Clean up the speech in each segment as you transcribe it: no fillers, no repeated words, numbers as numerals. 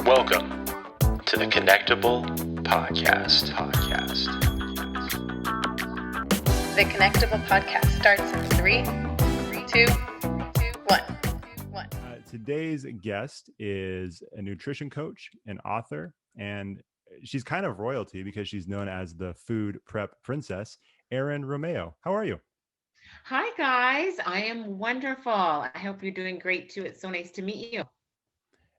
Welcome to the Connectable podcast. The Connectable podcast starts in 3, 2, 1. Today's guest is a nutrition coach, an author, and she's kind of royalty because she's known as the food prep princess, Erin Romeo. How are you? Hi, guys. I am wonderful. I hope you're doing great too. It's so nice to meet you.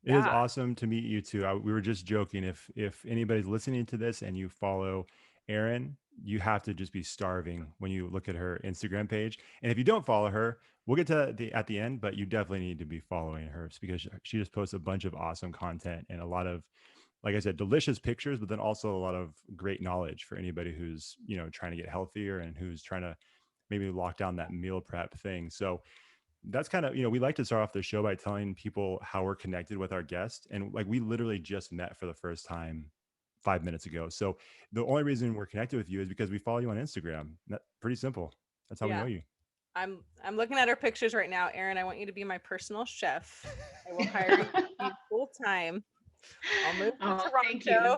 It is awesome to meet you too. We were just joking. If anybody's listening to this and you follow Erin, you have to just be starving when you look at her Instagram page. And if you don't follow her, we'll get to at the end, but you definitely need to be following her because she just posts a bunch of awesome content and a lot of, like I said, delicious pictures, but then also a lot of great knowledge for anybody who's, trying to get healthier and who's trying to maybe lock down that meal prep thing. So that's kind of, we like to start off the show by telling people how we're connected with our guest. And like, we literally just met for the first time 5 minutes ago. So the only reason we're connected with you is because we follow you on Instagram. That's pretty simple. That's how we know you. I'm looking at our pictures right now. Erin, I want you to be my personal chef. I will hire you full time. I'll move to Toronto. Thank you.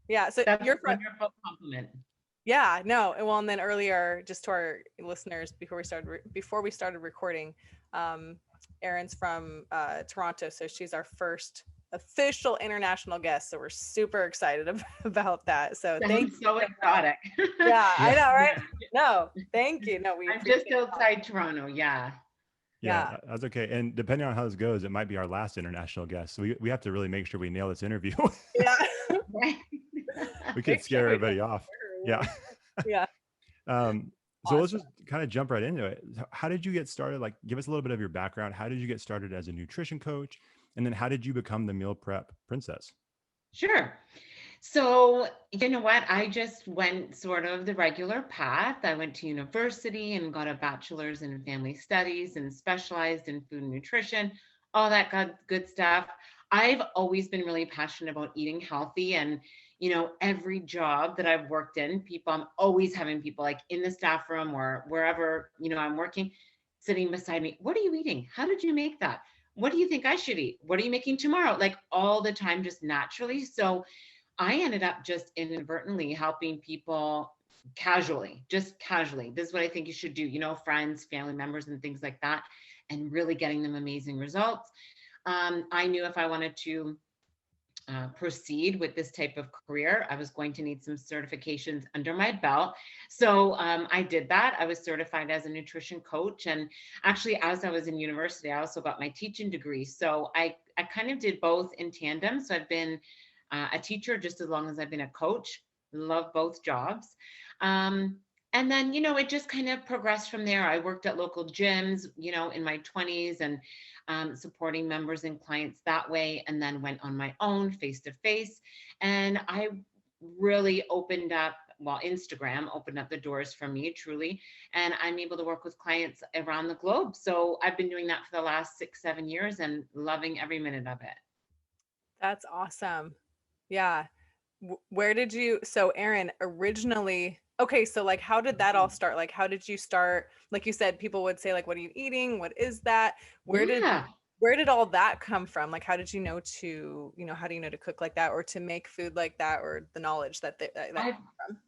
Yeah. So That's you're a wonderful compliment. Yeah, no. Well, and then earlier, just to our listeners, before we started recording, Erin's from Toronto, so she's our first official international guest. So we're super excited about that. So Thanks. So exotic. Yeah, I know, right? No, thank you. No, I'm just outside Toronto. Yeah, that's okay. And depending on how this goes, it might be our last international guest. So we have to really make sure we nail this interview. Yeah. We could scare everybody off. Yeah. Yeah. So let's just kind of jump right into it. How did you get started? Like, give us a little bit of your background. How did you get started as a nutrition coach? And then how did you become the meal prep princess? Sure. So, you know what? I just went sort of the regular path. I went to university and got a bachelor's in family studies and specialized in food and nutrition, all that good stuff. I've always been really passionate about eating healthy, and every job that I've worked in, I'm always having people like in the staff room or wherever, I'm working, sitting beside me. What are you eating? How did you make that? What do you think I should eat? What are you making tomorrow? Like all the time, just naturally. So I ended up just inadvertently helping people casually. This is what I think you should do, friends, family members, and things like that, and really getting them amazing results. I knew if I wanted to proceed with this type of career, I was going to need some certifications under my belt. So I did that. I was certified as a nutrition coach. And actually, as I was in university, I also got my teaching degree. So I kind of did both in tandem. So I've been a teacher just as long as I've been a coach. Love both jobs. And then, it just kind of progressed from there. I worked at local gyms, in my 20s and supporting members and clients that way, and then went on my own face-to-face. And I really Instagram opened up the doors for me, truly. And I'm able to work with clients around the globe. So I've been doing that for the last 6-7 years and loving every minute of it. That's awesome. Yeah. So Erin, originally, okay, so like, how did that all start? Like, how did you start? Like you said, people would say like, what are you eating? What is that? Where did all that come from? Like, how did you know to, how do you know to cook like that or to make food like that, or the knowledge that came from?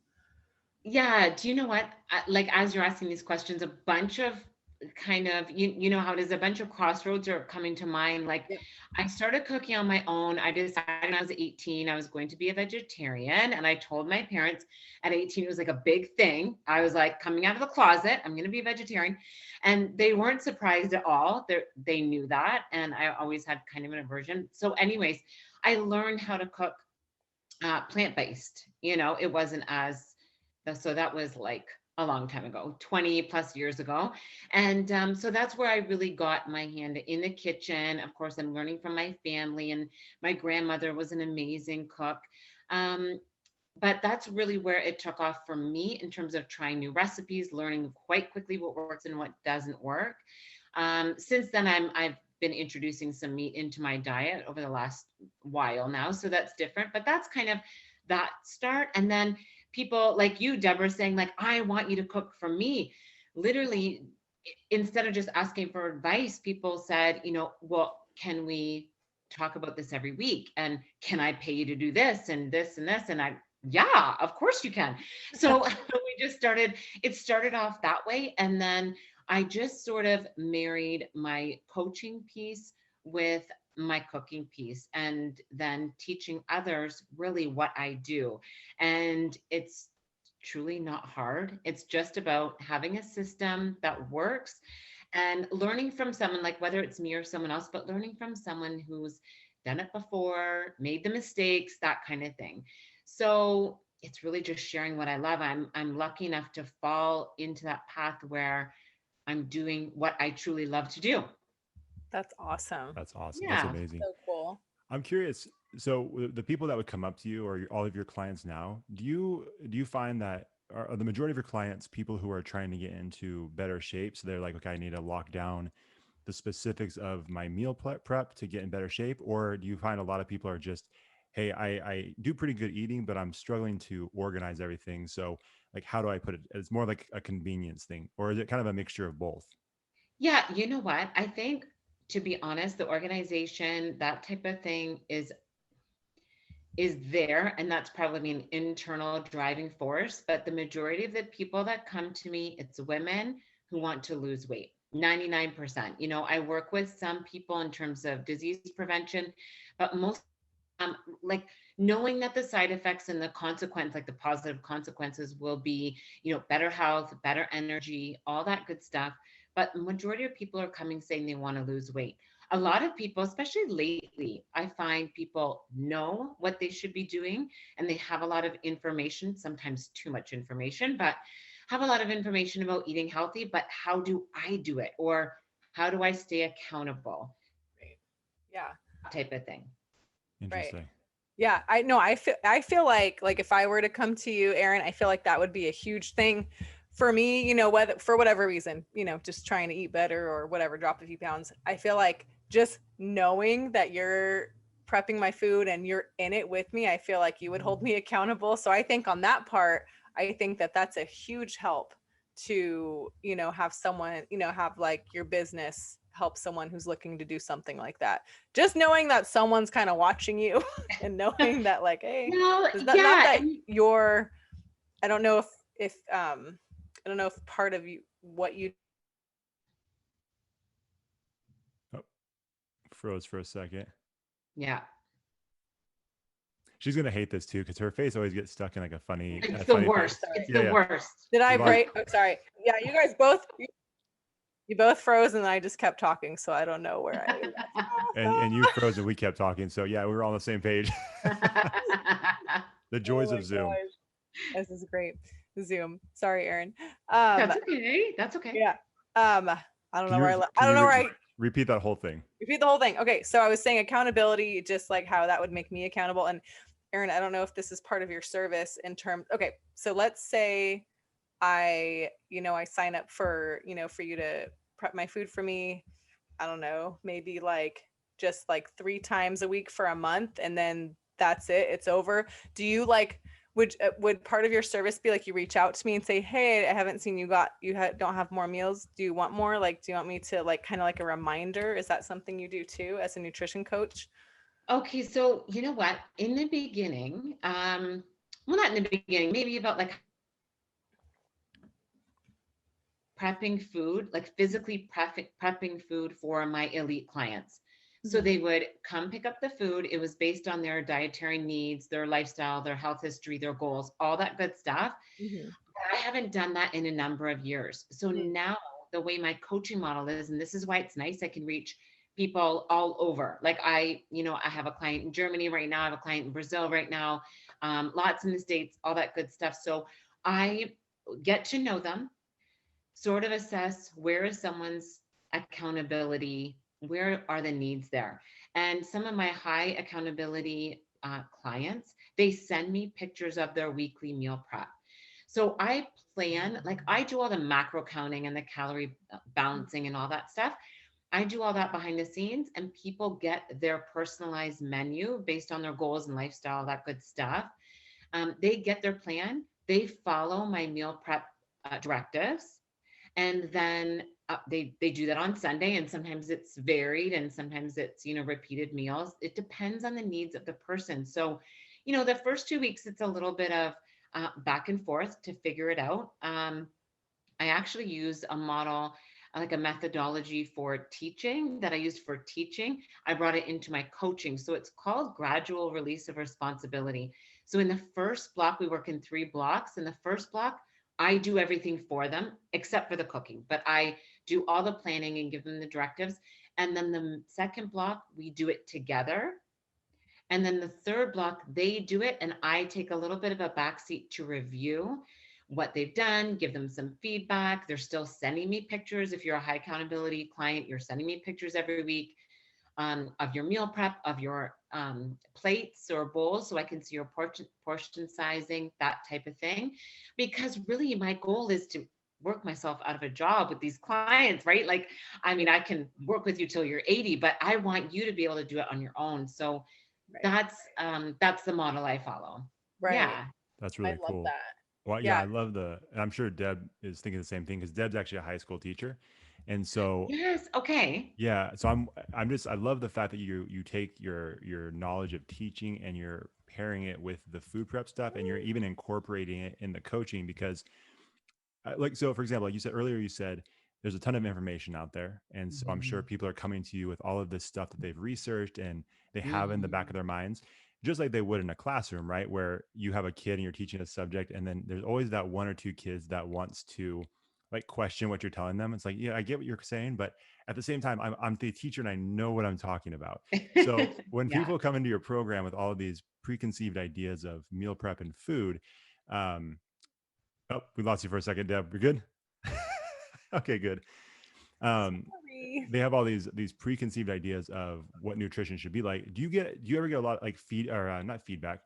Yeah. Do you know what? Like, as you're asking these questions, a bunch of kind of, you know how it is, a bunch of crossroads are coming to mind. Like, yeah. I started cooking on my own. I decided when I was 18, I was going to be a vegetarian. And I told my parents at 18, it was like a big thing. I was like coming out of the closet, I'm going to be a vegetarian. And they weren't surprised at all. They knew that. And I always had kind of an aversion. So anyways, I learned how to cook plant-based, it wasn't so that was like a long time ago, 20 plus years ago. And so that's where I really got my hand in the kitchen. Of course, I'm learning from my family, and my grandmother was an amazing cook. But that's really where it took off for me in terms of trying new recipes, learning quite quickly what works and what doesn't work. Since then, I've been introducing some meat into my diet over the last while now. So that's different, but that's kind of that start. And then people like you, Deborah, saying like, I want you to cook for me. Literally, instead of just asking for advice, people said, well, can we talk about this every week. And can I pay you to do this and this and this? And yeah, of course you can. So it started off that way. And then I just sort of married my coaching piece with my cooking piece, and then teaching others really what I do. And it's truly not hard. It's just about having a system that works and learning from someone, like whether it's me or someone else, but learning from someone who's done it before, made the mistakes, that kind of thing. So it's really just sharing what I love. I'm lucky enough to fall into that path where I'm doing what I truly love to do. That's awesome. That's awesome. Yeah. That's amazing. So cool. I'm curious. So the people that would come up to you, or all of your clients now, do you find that are the majority of your clients people who are trying to get into better shape? So they're like, okay, I need to lock down the specifics of my meal prep to get in better shape? Or do you find a lot of people are just, hey, I do pretty good eating, but I'm struggling to organize everything. So like, how do I put it? It's more like a convenience thing, or is it kind of a mixture of both? Yeah, you know what? I think, to be honest, the organization, that type of thing is there, and that's probably an internal driving force. But the majority of the people that come to me, it's women who want to lose weight. 99%. I work with some people in terms of disease prevention, but most like knowing that the side effects and the consequence, like the positive consequences, will be, better health, better energy, all that good stuff. But the majority of people are coming saying they want to lose weight. A lot of people, especially lately, I find people know what they should be doing, and they have a lot of information, sometimes too much information, but have a lot of information about eating healthy. But how do I do it? Or how do I stay accountable? Right. Yeah. Type of thing. Interesting. Right. Yeah, I know. I feel like if I were to come to you, Erin, I feel like that would be a huge thing for me, whether for whatever reason, just trying to eat better or whatever, drop a few pounds. I feel like just knowing that you're prepping my food and you're in it with me, I feel like you would hold me accountable. So I think on that part, I think that that's a huge help to, have someone, have like your business help someone who's looking to do something like that. Just knowing that someone's kind of watching you and knowing that like, hey, Well, not that you're, I don't know if I don't know if part of you, what you. Oh, froze for a second. Yeah. She's gonna hate this too, because her face always gets stuck in like a funny. It's the funny worst. face. It's the worst. Did I break? Oh, sorry. Yeah, you guys both. You both froze, and I just kept talking, so I don't know where I. and you froze, and we kept talking. So yeah, we were all on the same page. The joys of Zoom. Gosh. This is great. Zoom. Sorry, Erin. That's okay. That's okay. Yeah. I don't know where I don't know where I repeat that whole thing. Repeat the whole thing. Okay, so I was saying accountability, just like how that would make me accountable. And Erin, I don't know if this is part of your service in terms. Okay, so let's say I sign up for, for you to prep my food for me. I don't know, maybe like just like 3 times a week for a month, and then that's it. It's over. Do you like, would part of your service be like you reach out to me and say, hey, I haven't seen you don't have more meals. Do you want more? Like, do you want me to like kind of like a reminder? Is that something you do too as a nutrition coach? Okay, so you know what? In the beginning, well, not in the beginning, maybe about like prepping food, like physically prepping food for my elite clients. So they would come pick up the food. It was based on their dietary needs, their lifestyle, their health history, their goals, all that good stuff. Mm-hmm. I haven't done that in a number of years. So now the way my coaching model is, and this is why it's nice, I can reach people all over. Like I have a client in Germany right now. I have a client in Brazil right now, lots in the States, all that good stuff. So I get to know them, sort of assess where is someone's accountability, where are the needs there. And some of my high accountability clients, they send me pictures of their weekly meal prep. So I plan, like I do all the macro counting and the calorie balancing and all that stuff. I do all that behind the scenes, and people get their personalized menu based on their goals and lifestyle, that good stuff. They get their plan. They follow my meal prep directives. And then they do that on Sunday, and sometimes it's varied, and sometimes it's, repeated meals. It depends on the needs of the person. So, the first 2 weeks, it's a little bit of back and forth to figure it out. I actually use a model, like a methodology for teaching that I used for teaching. I brought it into my coaching. So it's called Gradual Release of Responsibility. So in the first block, we work in 3 blocks. In the first block, I do everything for them except for the cooking, but I do all the planning and give them the directives. And then the second block, we do it together. And then the third block, they do it, and I take a little bit of a backseat to review what they've done, give them some feedback. They're still sending me pictures. If you're a high accountability client, you're sending me pictures every week of your meal prep, of your plates or bowls, so I can see your portion sizing, that type of thing. Because really, my goal is to work myself out of a job with these clients, right? Like, I mean, I can work with you till you're 80, but I want you to be able to do it on your own. So that's the model I follow. Right. Yeah. That's really I love cool. that. Well, yeah, I love and I'm sure Deb is thinking the same thing, because Deb's actually a high school teacher. And so, Yes. Okay. yeah, so I love the fact that you take your knowledge of teaching and you're pairing it with the food prep stuff, and you're even incorporating it in the coaching, because so for example, like you said earlier, you said there's a ton of information out there. And so I'm sure people are coming to you with all of this stuff that they've researched and they have in the back of their minds, just like they would in a classroom, right? Where you have a kid and you're teaching a subject, and then there's always that 1 or 2 kids that wants to like question what you're telling them. It's like, yeah, I get what you're saying, but at the same time, I'm the teacher and I know what I'm talking about. So when Yeah. people come into your program with all of these preconceived ideas of meal prep and food, oh, we lost you for a second, Deb. You're good? Okay, good. Sorry. They have all these preconceived ideas of what nutrition should be like. Do you ever get a lot of like not feedback,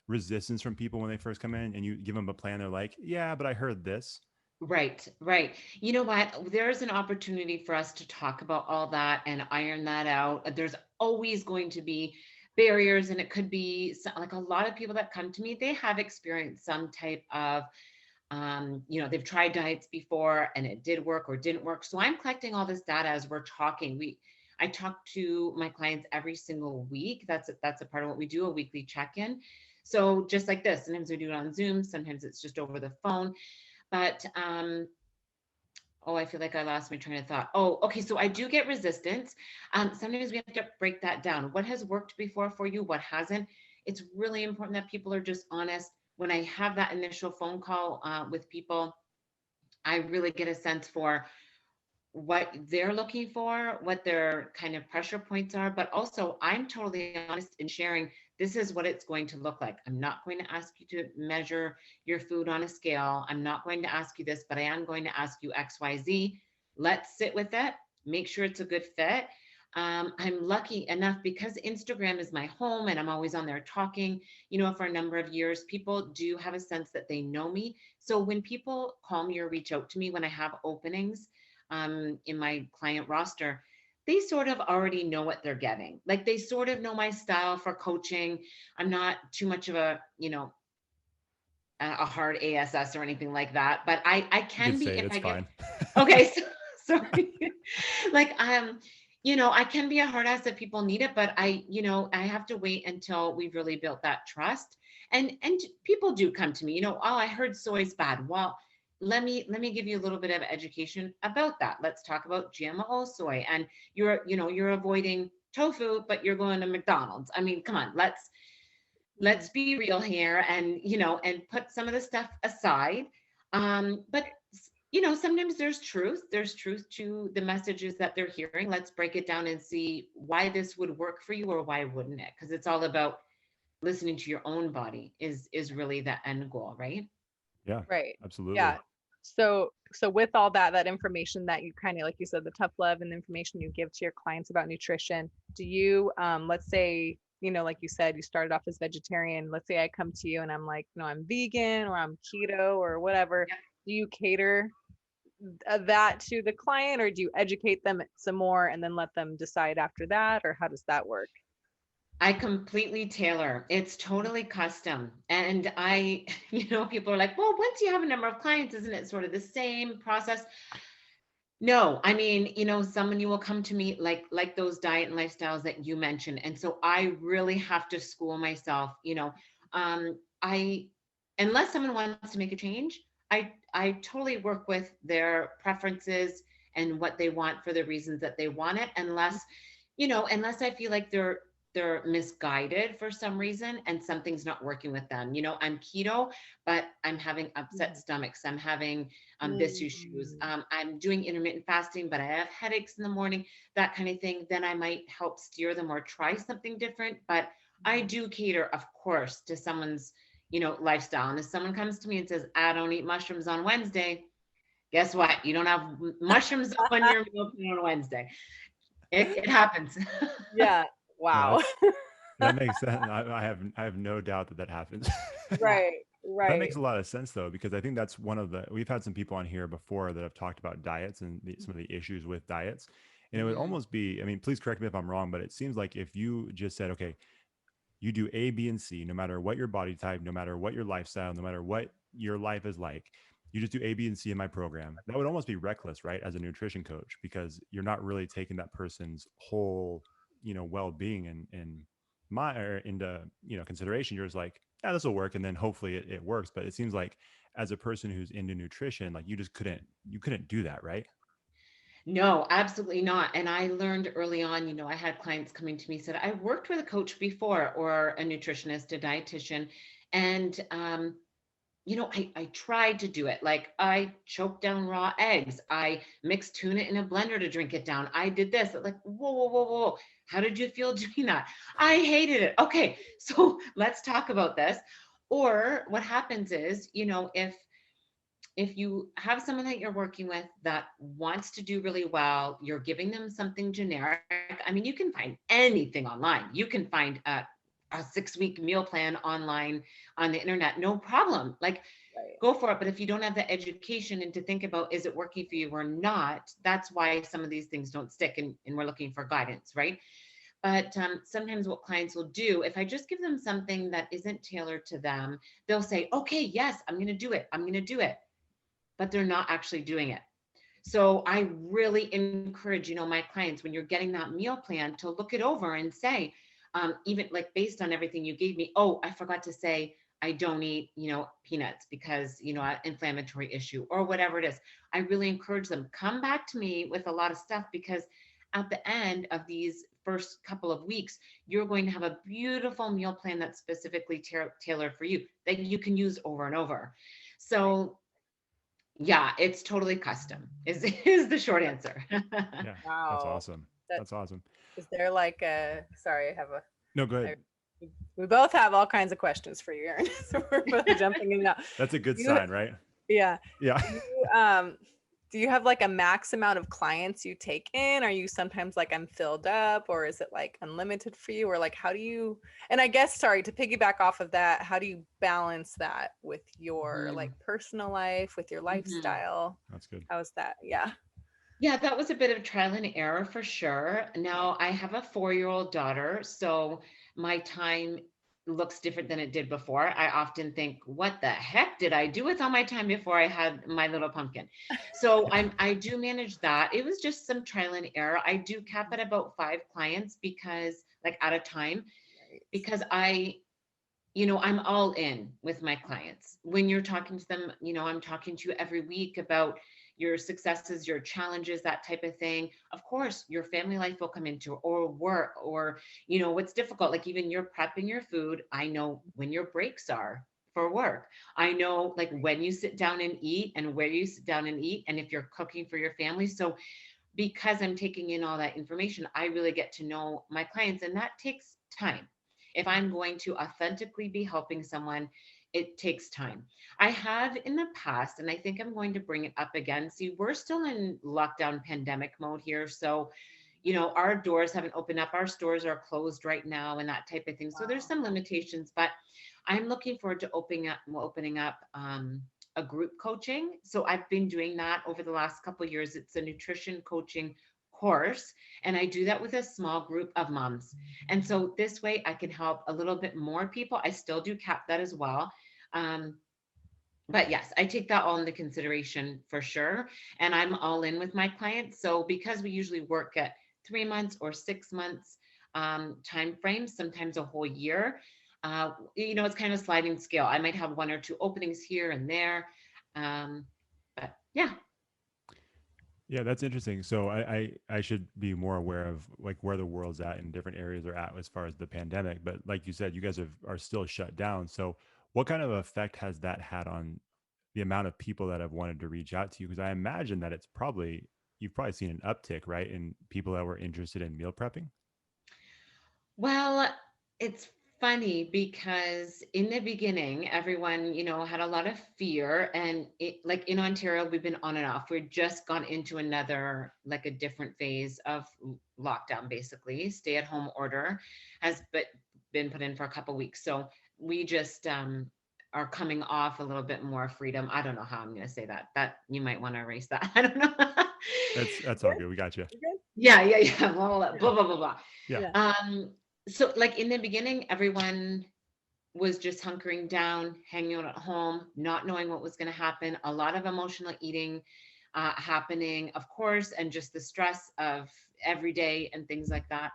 resistance from people when they first come in and you give them a plan? They're like, yeah, but I heard this. Right, right. You know what? There's an opportunity for us to talk about all that and iron that out. There's always going to be barriers, and it could be like a lot of people that come to me, they have experienced some type of they've tried diets before and it did work or didn't work. So I'm collecting all this data as we're talking. I talk to my clients every single week. That's a part of what we do, a weekly check-in. So just like this, sometimes we do it on Zoom, sometimes it's just over the phone. But I feel like I lost my train of thought. Oh, okay. So I do get resistance. Sometimes we have to break that down. What has worked before for you? What hasn't? It's really important that people are just honest. When I have that initial phone call with people, I really get a sense for what they're looking for, what their kind of pressure points are, but also I'm totally honest in sharing this is what it's going to look like. I'm not going to ask you to measure your food on a scale. I'm not going to ask you this, but I am going to ask you XYZ. Let's sit with it, make sure it's a good fit. I'm lucky enough because Instagram is my home and I'm always on there talking, for a number of years. People do have a sense that they know me. So when people call me or reach out to me when I have openings in my client roster, they sort of already know what they're getting. Like they sort of know my style for coaching. I'm not too much of a hard ASS or anything like that, but I can be if I get. Okay, so sorry. Like I can be a hard ass if people need it, but I have to wait until we've really built that trust. And people do come to me, I heard soy's bad. Well, let me give you a little bit of education about that. Let's talk about GMO soy. And you're avoiding tofu, but you're going to McDonald's. I mean, come on, let's be real here and put some of the stuff aside. But sometimes there's truth to the messages that they're hearing. Let's break it down and see why this would work for you or why wouldn't it? Because it's all about listening to your own body is really the end goal, right? Yeah, right. Absolutely. Yeah. So with all that information that you kind of, like you said, the tough love and the information you give to your clients about nutrition, do you, let's say, like you said, you started off as vegetarian. Let's say I come to you and I'm like, I'm vegan or I'm keto or whatever. Yeah. Do you cater that to the client, or do you educate them some more and then let them decide after that, or how does that work? I completely tailor. It's totally custom. And people are like, well, once you have a number of clients, isn't it sort of the same process? No, I mean, someone you will come to me like those diet and lifestyles that you mentioned. And so I really have to school myself, I unless someone wants to make a change, I totally work with their preferences and what they want for the reasons that they want it, unless I feel like they're misguided for some reason and something's not working with them. I'm keto, but I'm having upset stomachs. I'm having this issues. Mm. I'm doing intermittent fasting, but I have headaches in the morning, that kind of thing. Then I might help steer them or try something different. But I do cater, of course, to someone's, lifestyle. And if someone comes to me and says, I don't eat mushrooms on Wednesday, guess what? You don't have mushrooms on your meal plan on Wednesday. It happens. Yeah. No, Wow. that makes sense. I have no doubt that that happens. Yeah. Right. That Right. makes a lot of sense though, because I think that's we've had some people on here before that have talked about diets and some of the issues with diets. And it would Mhm. almost be, I mean, please correct me if I'm wrong, but it seems like if you just said, okay, you do A, B, and C, no matter what your body type, no matter what your lifestyle, no matter what your life is like, you just do A, B, and C in my program. That would almost be reckless, right? As a nutrition coach, because you're not really taking that person's whole, well-being and my or into, consideration. You're just like, yeah, this will work. And then hopefully it works. But it seems like as a person who's into nutrition, like you couldn't do that, right? No, absolutely not. And I learned early on, I had clients coming to me said, I worked with a coach before or a nutritionist, a dietitian. And I tried to do it. Like I choked down raw eggs. I mixed tuna in a blender to drink it down. I did this. Like, whoa, whoa, whoa, whoa. How did you feel doing that? I hated it. Okay, so let's talk about this. Or what happens is, if you have someone that you're working with that wants to do really well, you're giving them something generic. I mean, you can find anything online. You can find a 6-week meal plan online on the internet, no problem. Like, Right. go for it. But if you don't have the education and to think about, is it working for you or not? That's why some of these things don't stick, and we're looking for guidance, right? But sometimes what clients will do, if I just give them something that isn't tailored to them, they'll say, okay, yes, I'm going to do it. I'm going to do it, but they're not actually doing it. So I really encourage, my clients, when you're getting that meal plan, to look it over and say, even like based on everything you gave me, oh, I forgot to say, I don't eat, peanuts because, an inflammatory issue or whatever it is. I really encourage them, come back to me with a lot of stuff, because at the end of these first couple of weeks, you're going to have a beautiful meal plan that's specifically tailored for you that you can use over and over. So yeah, it's totally custom is the short answer. Yeah. That's Wow. awesome. That That's awesome. is there like a sorry, I have a No, go I, ahead. we both have all kinds of questions for you, Erin. So we're both jumping in and out. That's a good You, sign, right? yeah. Yeah. Do you have like a max amount of clients you take in? Are you sometimes like I'm filled up, or is it like unlimited for you? Or like how do you, and I guess sorry to piggyback off of that, how do you balance that with your like Mhm, personal life, with your mhm. lifestyle? That's good. How's that? Yeah. Yeah, that was a bit of trial and error for sure. Now I have a 4-year-old daughter, so my time looks different than it did before. I often think, what the heck did I do with all my time before I had my little pumpkin? So I do manage that. It was just some trial and error. I do cap at about 5 clients, because like at a time, Right. because I'm all in with my clients. When you're talking to them, I'm talking to you every week about your successes, your challenges, that type of thing. Of course, your family life will come into it, or work, or, what's difficult. Like even you're prepping your food. I know when your breaks are for work. I know like when you sit down and eat and where you sit down and eat, and if you're cooking for your family. So because I'm taking in all that information, I really get to know my clients, and that takes time. If I'm going to authentically be helping someone, it takes time. I have in the past, and I think I'm going to bring it up again. See, we're still in lockdown pandemic mode here. So, our doors haven't opened up, our stores are closed right now, and that type of thing. So there's Wow. some limitations, but I'm looking forward to opening up a group coaching. So I've been doing that over the last couple of years. It's a nutrition coaching course, and I do that with a small group of moms. And so this way I can help a little bit more people. I still do cap that as well. Um, But yes, I take that all into consideration for sure. And I'm all in with my clients. So because we usually work at 3 months or 6 months time frames, sometimes a whole year, it's kind of sliding scale. I might have one or two openings here and there. But yeah. Yeah, that's interesting. So I should be more aware of like where the world's at and different areas are at as far as the pandemic. But like you said, you guys are still shut down. So what kind of effect has that had on the amount of people that have wanted to reach out to you? Because I imagine that you've probably seen an uptick, right, in people that were interested in meal prepping. Well, it's funny because in the beginning, everyone, had a lot of fear. And like in Ontario, we've been on and off. We've just gone into another, like a different phase of lockdown, basically. Stay at home order has been put in for a couple weeks. So we just are coming off a little bit more freedom. I don't know how I'm going to say that. That you might want to erase that. I don't know. That's all good. We got you. Yeah. Blah, blah, blah, blah, blah, blah. Yeah. So like in the beginning, everyone was just hunkering down, hanging out at home, not knowing what was going to happen, a lot of emotional eating happening, of course, and just the stress of every day and things like that.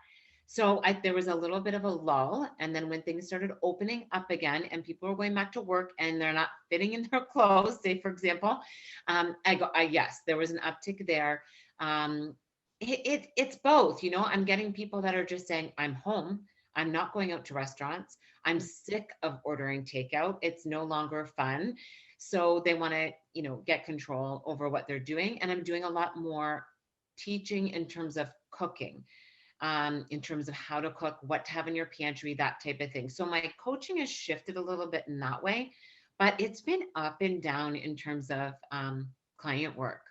So there was a little bit of a lull. And then when things started opening up again and people were going back to work and they're not fitting in their clothes, say, for example, yes, there was an uptick there. It's both, I'm getting people that are just saying, I'm home. I'm not going out to restaurants. I'm sick of ordering takeout. It's no longer fun. So they want to, get control over what they're doing. And I'm doing a lot more teaching in terms of cooking, in terms of how to cook, what to have in your pantry, that type of thing. So my coaching has shifted a little bit in that way, but it's been up and down in terms of client work.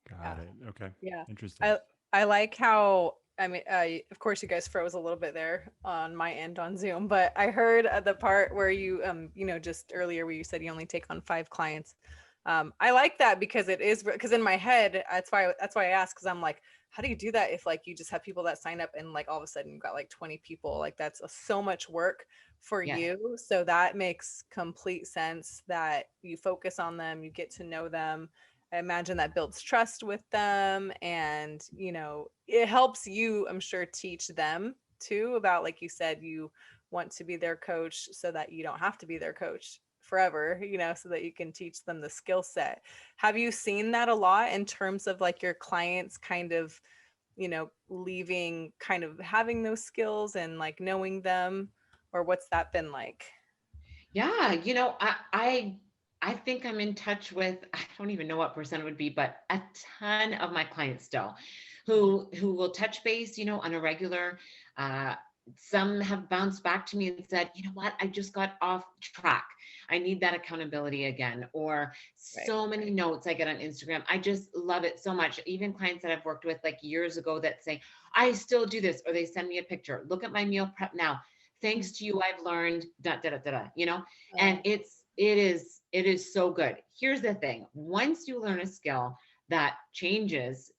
Got it. Okay. Yeah. Interesting. I like how, I mean, of course you guys froze a little bit there on my end on Zoom, but I heard the part where you, just earlier where you said you only take on 5 clients. I like that because because in my head, that's why I asked, because I'm like, how do you do that if like you just have people that sign up and like all of a sudden you've got like 20 people? Like that's so much work for you. So that makes complete sense that you focus on them, you get to know them. I imagine that builds trust with them, and it helps you, I'm sure, teach them too about, like you said, you want to be their coach so that you don't have to be their coach forever, so that you can teach them the skill set. Have you seen that a lot in terms of like your clients kind of, leaving, kind of having those skills and like knowing them, or what's that been like? Yeah, I think I'm in touch with, I don't even know what percent it would be, but a ton of my clients still who will touch base, on a regular. Some have bounced back to me and said, you know what, I just got off track. I need that accountability again. Or so many notes I get on Instagram. I just love it so much. Even clients that I've worked with like years ago that say, I still do this, or they send me a picture. Look at my meal prep now. Thanks to you, I've learned and it is so good. Here's the thing. Once you learn a skill, that changes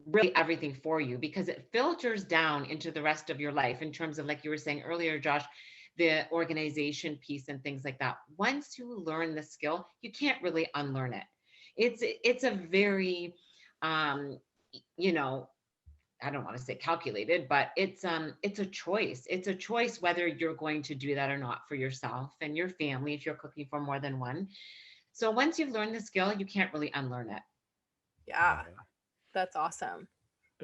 really everything for you, because it filters down into the rest of your life in terms of, like you were saying earlier, Josh, the organization piece and things like that. Once you learn the skill, you can't really unlearn it. It's a very, I don't want to say calculated, but it's a choice. It's a choice whether you're going to do that or not for yourself and your family if you're cooking for more than one. So once you've learned the skill, you can't really unlearn it. Yeah, that's awesome.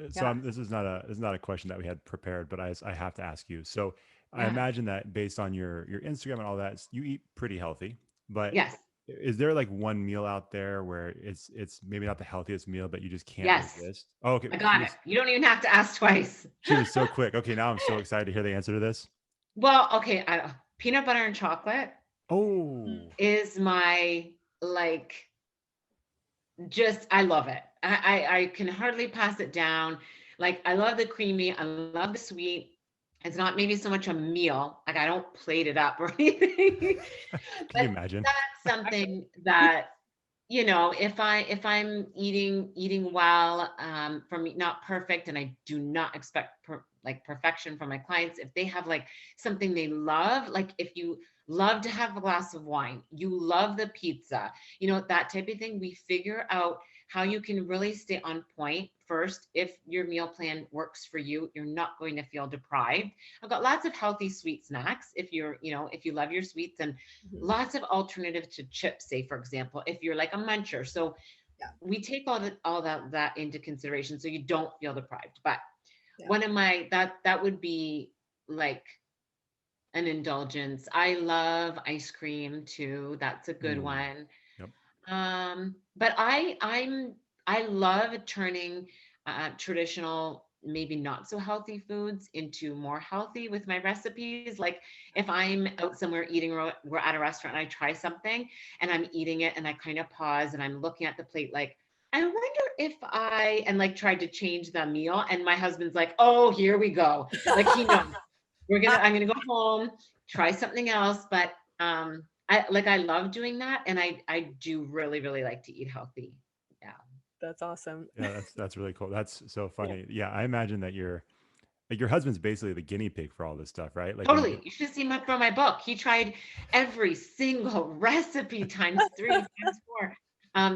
So this is not a question that we had prepared, but I have to ask you. So I imagine that based on your Instagram and all that, you eat pretty healthy, but yes. Is there like one meal out there where it's maybe not the healthiest meal, but you just can't resist? Oh, okay. I got it. You don't even have to ask twice. She was so quick. Okay, now I'm so excited to hear the answer to this. Well, okay. Peanut butter and chocolate. Is my I love it. I can hardly pass it down. Like, I love the creamy. I love the sweet. It's not maybe so much a meal. Like, I don't plate it up or anything. Can you imagine? That's something that, if I'm eating well, from not perfect, and I do not expect like perfection for my clients. If they have like something they love, like if you love to have a glass of wine, you love the pizza, you know, that type of thing, we figure out how you can really stay on point. First, if your meal plan works for you, you're not going to feel deprived. I've got lots of healthy sweet snacks if you're, you know, if you love your sweets, and Mhm. lots of alternatives to chips, say for example, if you're like a muncher. So Yeah. we take all that into consideration so you don't feel deprived. But Yeah. one of my that would be like an indulgence. I love ice cream too. That's a good Mm, one. yep. But I love turning traditional, maybe not so healthy foods into more healthy with my recipes. Like if I'm out somewhere eating, or we're at a restaurant and I try something and I'm eating it and I kind of pause and I'm looking at the plate like, I wonder if I, and like tried to change the meal. And my husband's like, oh, here we go. Like he knows I'm gonna go home, try something else. But I love doing that, and I do really, really like to eat healthy. Yeah. That's awesome. Yeah, that's really cool. That's so Yeah. funny. Yeah, I imagine that your husband's basically the guinea pig for all this stuff, right? Like when you Totally. You should see my from my book. He tried every single recipe times three, times four.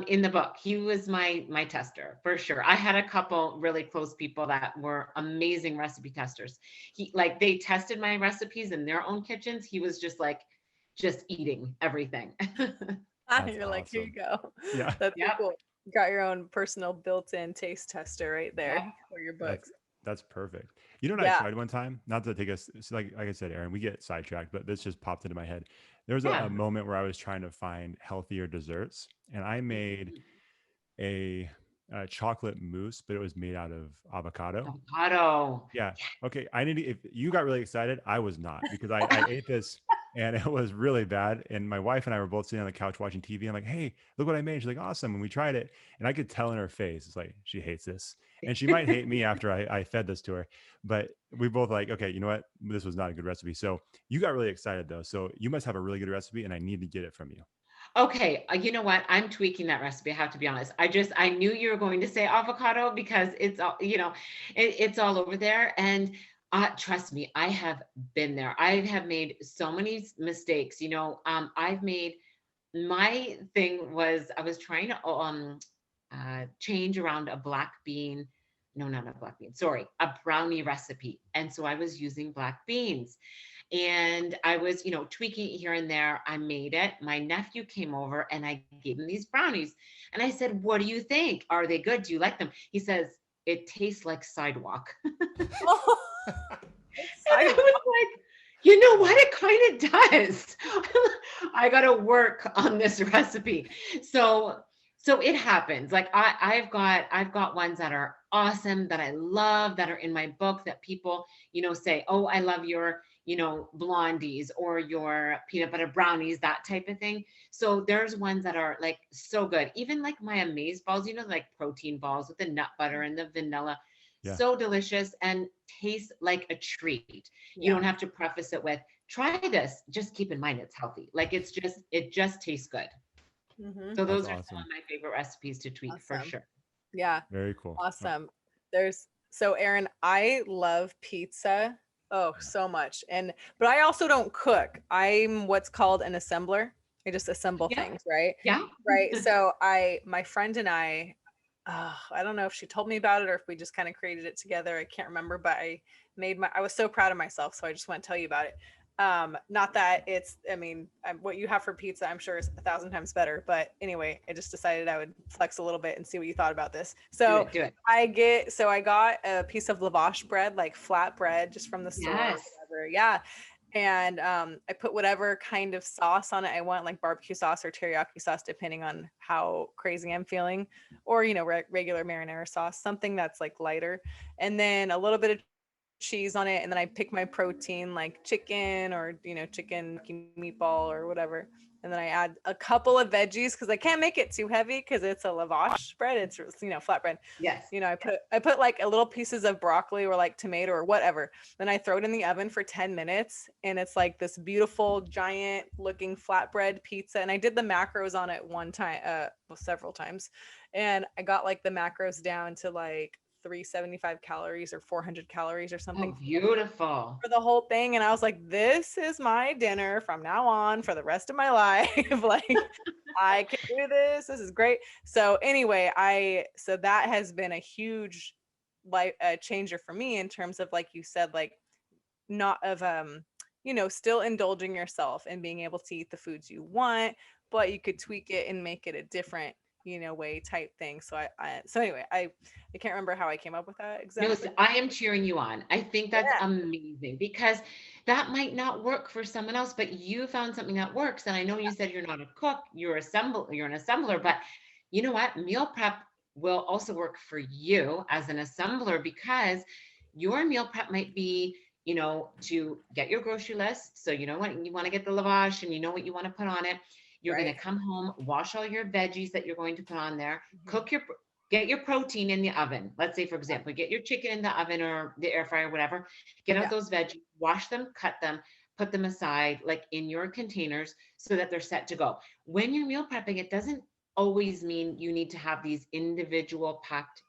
In the book, he was my tester for sure. I had a couple really close people that were amazing recipe testers. He like they tested my recipes in their own kitchens. He was just like just eating everything. That's You're like, here you awesome. go. Yeah, That's so Yep. cool. You got your own personal built-in taste tester right Yep. there for your that's books. that's perfect. You know what I Yeah. tried one time? Not to take us so like I said, Aaron, we get sidetracked, but this just popped into my head. There was a Yeah. moment where I was trying to find healthier desserts, and I made a, chocolate mousse, but it was made out of avocado. Avocado. Yeah. Okay. I need to, if you got really excited, I was not, because I ate this and it was really bad. And my wife and I were both sitting on the couch watching TV. I'm like, hey, look what I made. She's like, awesome. And we tried it. And I could tell in her face, it's like, she hates this. And she might hate me after I fed this to her. But we both like, okay, you know what? This was not a good recipe. So you got really excited though. So you must have a really good recipe and I need to get it from you. Okay, you know what? I'm tweaking that recipe. I have to be honest. I knew you were going to say avocado because it's all, you know, it's all over there. And trust me, I have been there. I have made so many mistakes. You know, I've made my thing was I was trying to change around a black bean. No, not a black bean. Sorry, a brownie recipe. And so I was using black beans. And I was, you know, tweaking it here and there. I made it. My nephew came over and I gave him these brownies. And I said, what do you think? Are they good? Do you like them? He says, it tastes like sidewalk. Oh, And I was like, you know what? It kind of does. I got to work on this recipe. So it happens. Like I've got ones that are awesome that I love that are in my book that people, you know, say, oh, I love your, you know, blondies or your peanut butter brownies, that type of thing. So there's ones that are like so good. Even like my amaze balls, you know, like protein balls with the nut butter and the vanilla. Yeah. So delicious and taste like a treat. You yeah. don't have to preface it with, try this. Just keep in mind it's healthy. Like it just tastes good. Mhm. So That's those are some awesome. of my favorite recipes to tweak for Awesome. sure. Yeah. Very cool. Awesome. So Erin, I love pizza. Oh, so much. But I also don't cook. I'm what's called an assembler. I just assemble Yeah. things, right? Yeah. Right. So my friend and I don't know if she told me about it or if we just kind of created it together. I can't remember, but I was so proud of myself. So I just want to tell you about it. Not that it's, I mean, what you have for pizza, I'm sure is 1,000 times better, but anyway, I just decided I would flex a little bit and see what you thought about this. So Do it. I got a piece of lavash bread, like flat bread, just from the store or Yes. whatever. Yeah. And I put whatever kind of sauce on it I want, like barbecue sauce or teriyaki sauce, depending on how crazy I'm feeling, or, you know, regular marinara sauce, something that's like lighter. And then a little bit of cheese on it. And then I pick my protein, like chicken or, you know, chicken meatball or whatever. And then I add a couple of veggies because I can't make it too heavy because it's a lavash bread. It's, you know, flatbread. Yes. You know, I put like a little pieces of broccoli or like tomato or whatever. Then I throw it in the oven for 10 minutes and it's like this beautiful giant looking flatbread pizza. And I did the macros on it one time, well, several times. And I got like the macros down to like 375 calories or 400 calories or Oh, something beautiful. for the whole thing. And I was like, this is my dinner from now on for the rest of my life. Like, I can do this. This is great. So anyway, so that has been a huge life changer for me in terms of, like you said, like not of, still indulging yourself and being able to eat the foods you want, but you could tweak it and make it a different, way type thing. So so anyway, I can't remember how I came up with that No, exactly. I am cheering you on. I think that's Yeah. amazing because that might not work for someone else, but you found something that works. And I know you said you're not a cook, you're an assembler, but you know what? Meal prep will also work for you as an assembler because your meal prep might be, to get your grocery list. So you know what you want to get the lavash and you know what you want to put on it. You're going Right. to come home, wash all your veggies that you're going to put on there, Mhm. get your protein in the oven. Let's say, for example, get your chicken in the oven or the air fryer, whatever. Get out Yeah. those veggies, wash them, cut them, put them aside, like in your containers so that they're set to go. When you're meal prepping, it doesn't always mean you need to have these individual packed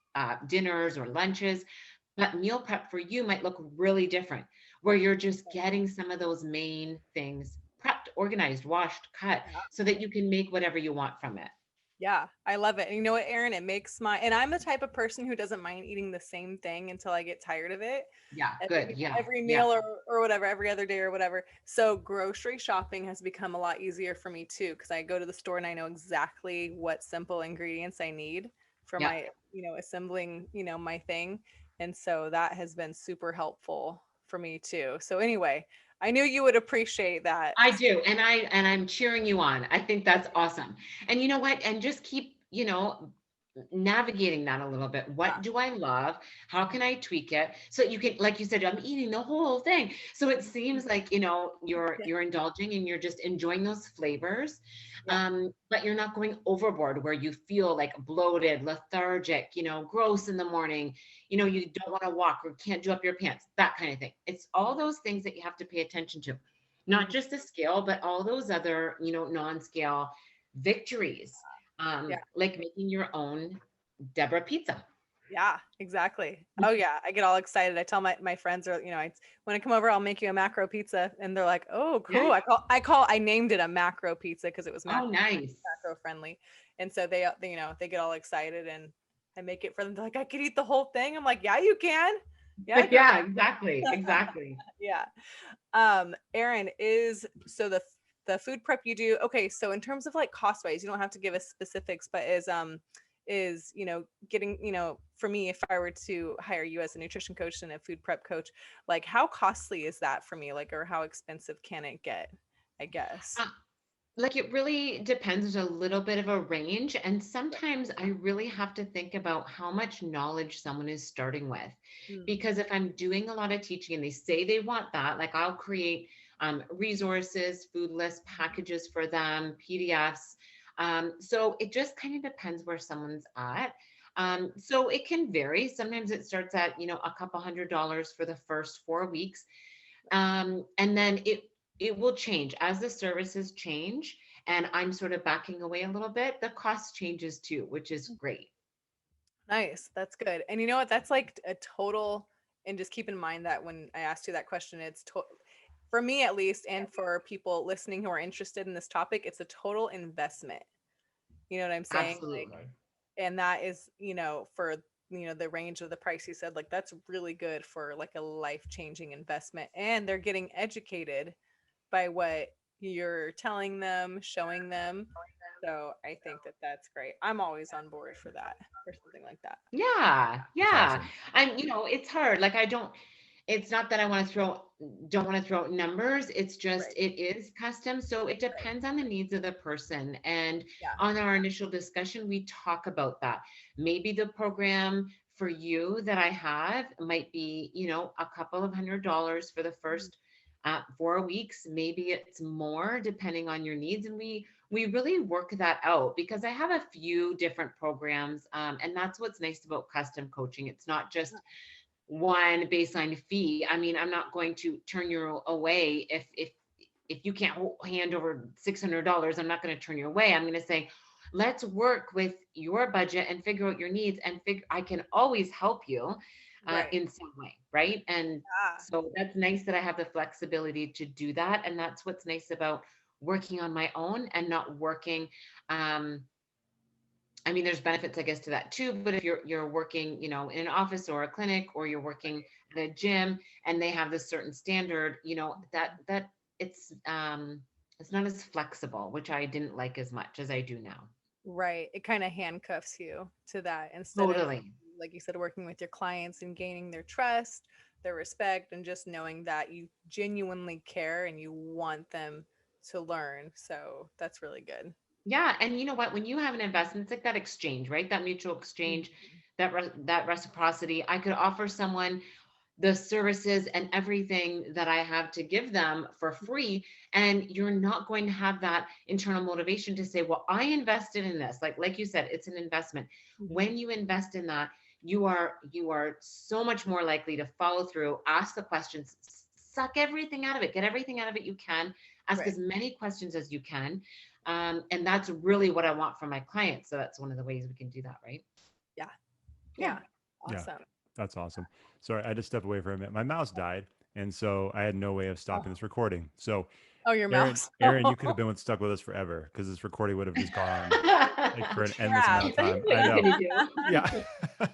dinners or lunches, but meal prep for you might look really different, where you're just getting some of those main things prepped, organized, washed, cut, so that you can make whatever you want from it. Yeah, I love it. And you know what, Erin, and I'm the type of person who doesn't mind eating the same thing until I get tired of it. Yeah, good. Yeah, Every yeah. meal or whatever, every other day or whatever. So grocery shopping has become a lot easier for me too, because I go to the store and I know exactly what simple ingredients I need for Yeah. my, assembling, my thing. And so that has been super helpful for me too. So anyway, I knew you would appreciate that. I do. And I'm cheering you on. I think that's awesome. And you know what? And just keep, navigating that a little bit. Yeah. What do I love? How can I tweak it? So you can, like you said, I'm eating the whole thing. So it seems like, you're indulging and you're just enjoying those flavors. Yeah. But you're not going overboard where you feel like bloated, lethargic, gross in the morning, you don't want to walk or can't do up your pants, that kind of thing. It's all those things that you have to pay attention to, not Mhm. just the scale, but all those other, non-scale victories, Yeah. like making your own Deborah pizza. Yeah, exactly. Oh yeah, I get all excited. I tell my friends, or when I come over, I'll make you a macro pizza, and they're like, "Oh, cool." Yes. I named it a macro pizza because it was Oh, nice. macro friendly, and so they get all excited, and I make it for them. They're like, "I could eat the whole thing." I'm like, "Yeah, you can. Yeah, girl." Yeah, exactly. Exactly. Yeah. Erin, so the food prep you do, okay, so in terms of like cost wise, you don't have to give us specifics, but is getting, for me, if I were to hire you as a nutrition coach and a food prep coach, like how costly is that for me, like, or how expensive can it get, I guess? Uh, Like it really depends. There's a little bit of a range. And sometimes I really have to think about how much knowledge someone is starting with. Mm. Because if I'm doing a lot of teaching and they say they want that, like I'll create resources, food list packages for them, PDFs. So it just kind of depends where someone's at. So it can vary. Sometimes it starts at, a couple $100s for the first 4 weeks. And then it will change as the services change and I'm sort of backing away a little bit. The cost changes too, which is great. Nice, that's good. And you know what, that's like a total, and just keep in mind that when I asked you that question, it's for me at least, and for people listening who are interested in this topic, it's a total investment. You know what I'm saying? Like, Absolutely. and that is, for the range of the price you said, like that's really good for like a life-changing investment, and they're getting educated by what you're telling them, showing them. So I think that that's great. I'm always on board for that, for something like that. Yeah, That's yeah. awesome. And it's hard. Like it's not that I don't want to throw out numbers. It's just, Right. it is custom. So it Right. depends on the needs of the person. And Yeah. on our initial discussion, we talk about that. Maybe the program for you that I have might be, a couple of $100s for the Mhm. first 4 weeks. Maybe it's more depending on your needs. And we really work that out because I have a few different programs. And that's what's nice about custom coaching. It's not just one baseline fee. I mean, I'm not going to turn you away if you can't hand over $600. I'm not going to turn you away. I'm going to say, let's work with your budget and figure out your needs and I can always help you Right. in some way, right? And Yeah. so that's nice that I have the flexibility to do that. And that's what's nice about working on my own and not working. Um, I mean, there's benefits, I guess, to that too. But if you're working, in an office or a clinic, or you're working at a gym, and they have this certain standard, that it's not as flexible, which I didn't like as much as I do now. Right. It kind of handcuffs you to that instead of, Totally. like you said, working with your clients and gaining their trust, their respect, and just knowing that you genuinely care and you want them to learn. So that's really good. Yeah, and you know what? When you have an investment, it's like that exchange, right? That mutual exchange, Mhm. that reciprocity. I could offer someone the services and everything that I have to give them for free. And you're not going to have that internal motivation to say, well, I invested in this. Like you said, it's an investment. Mhm. When you invest in that, you are so much more likely to follow through, ask the questions, suck everything out of it, get everything out of it you can, ask Right. as many questions as you can. And that's really what I want from my clients. So that's one of the ways we can do that, right? Yeah. Yeah. Yeah. Yeah, Awesome. that's awesome. Sorry, I had to step away for a minute. My mouse died, and so I had no way of stopping Oh, this recording. So, oh, your Aaron, mouse. Aaron, you could have been stuck with us forever because this recording would have just gone on like for an endless amount Trap. of time. What I you know. gonna do? Yeah,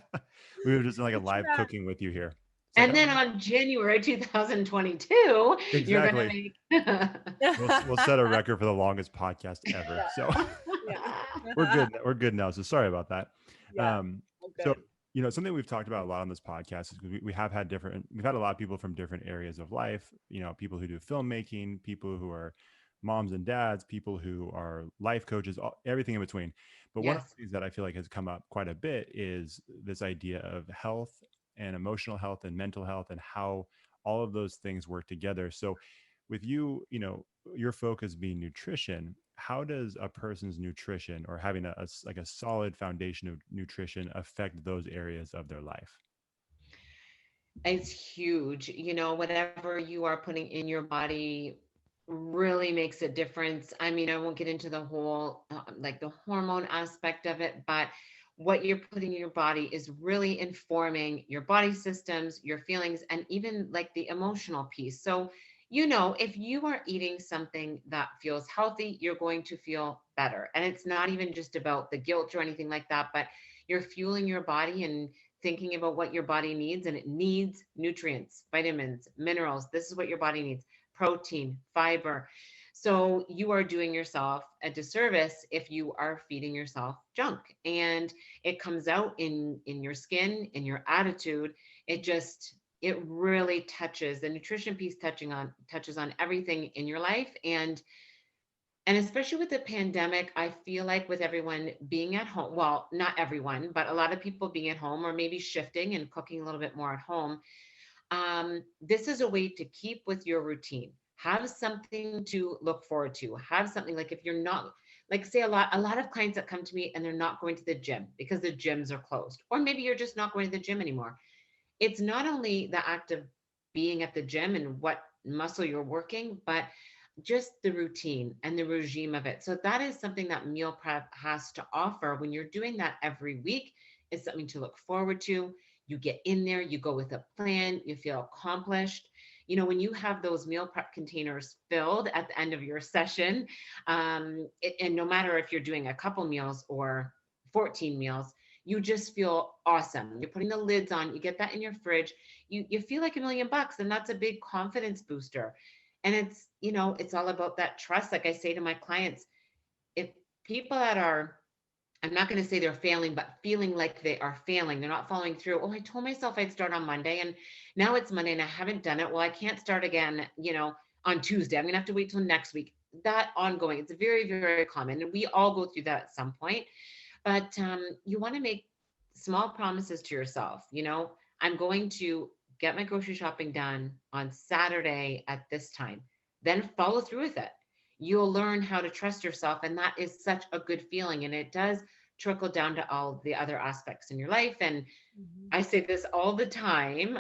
we were just in like a live Trap. cooking with you here. It's like, And oh, then on January 2022, you're gonna exactly. make We'll set a record for the longest podcast ever. Yeah. So we're Yeah. good. We're good now. So sorry about that. Yeah. Um, Oh, so good. something we've talked about a lot on this podcast is we have had we've had a lot of people from different areas of life. People who do filmmaking, people who are moms and dads, people who are life coaches, everything in between. But one of yes. the things that I feel like has come up quite a bit is this idea of health and emotional health and mental health and how all of those things work together. So with you, your focus being nutrition, how does a person's nutrition or having like a solid foundation of nutrition affect those areas of their life? It's huge. Whatever you are putting in your body really makes a difference. I mean, I won't get into the whole like the hormone aspect of it, but what you're putting in your body is really informing your body systems, your feelings, and even like the emotional piece. So, if you are eating something that feels healthy, you're going to feel better. And it's not even just about the guilt or anything like that, but you're fueling your body and thinking about what your body needs, and it needs nutrients, vitamins, minerals. This is what your body needs: protein, fiber. So you are doing yourself a disservice if you are feeding yourself junk, and it comes out in your skin, in your attitude. It really touches the nutrition piece, touches on everything in your life. And especially with the pandemic, I feel like with everyone being at home, well, not everyone, but a lot of people being at home or maybe shifting and cooking a little bit more at home, this is a way to keep with your routine. Have something to look forward to. Have something, like if you're not, like say a lot of clients that come to me and they're not going to the gym because the gyms are closed, or maybe you're just not going to the gym anymore. It's not only the act of being at the gym and what muscle you're working, but just the routine and the regime of it. So that is something that meal prep has to offer. When you're doing that every week, it's something to look forward to. You get in there, you go with a plan, you feel accomplished. When you have those meal prep containers filled at the end of your session, and no matter if you're doing a couple meals or 14 meals, you just feel awesome. You're putting the lids on, you get that in your fridge, you feel like $1 million, and that's a big confidence booster. And it's all about that trust. Like I say to my clients, if people that are, I'm not going to say they're failing, but feeling like they are failing, they're not following through. Oh, I told myself I'd start on Monday, and now it's Monday and I haven't done it. Well, I can't start again, on Tuesday. I'm going to have to wait till next week. That ongoing, it's very, very common. And we all go through that at some point. But you want to make small promises to yourself. I'm going to get my grocery shopping done on Saturday at this time. Then follow through with it. You'll learn how to trust yourself. And that is such a good feeling. And it does trickle down to all the other aspects in your life. And Mhm. I say this all the time.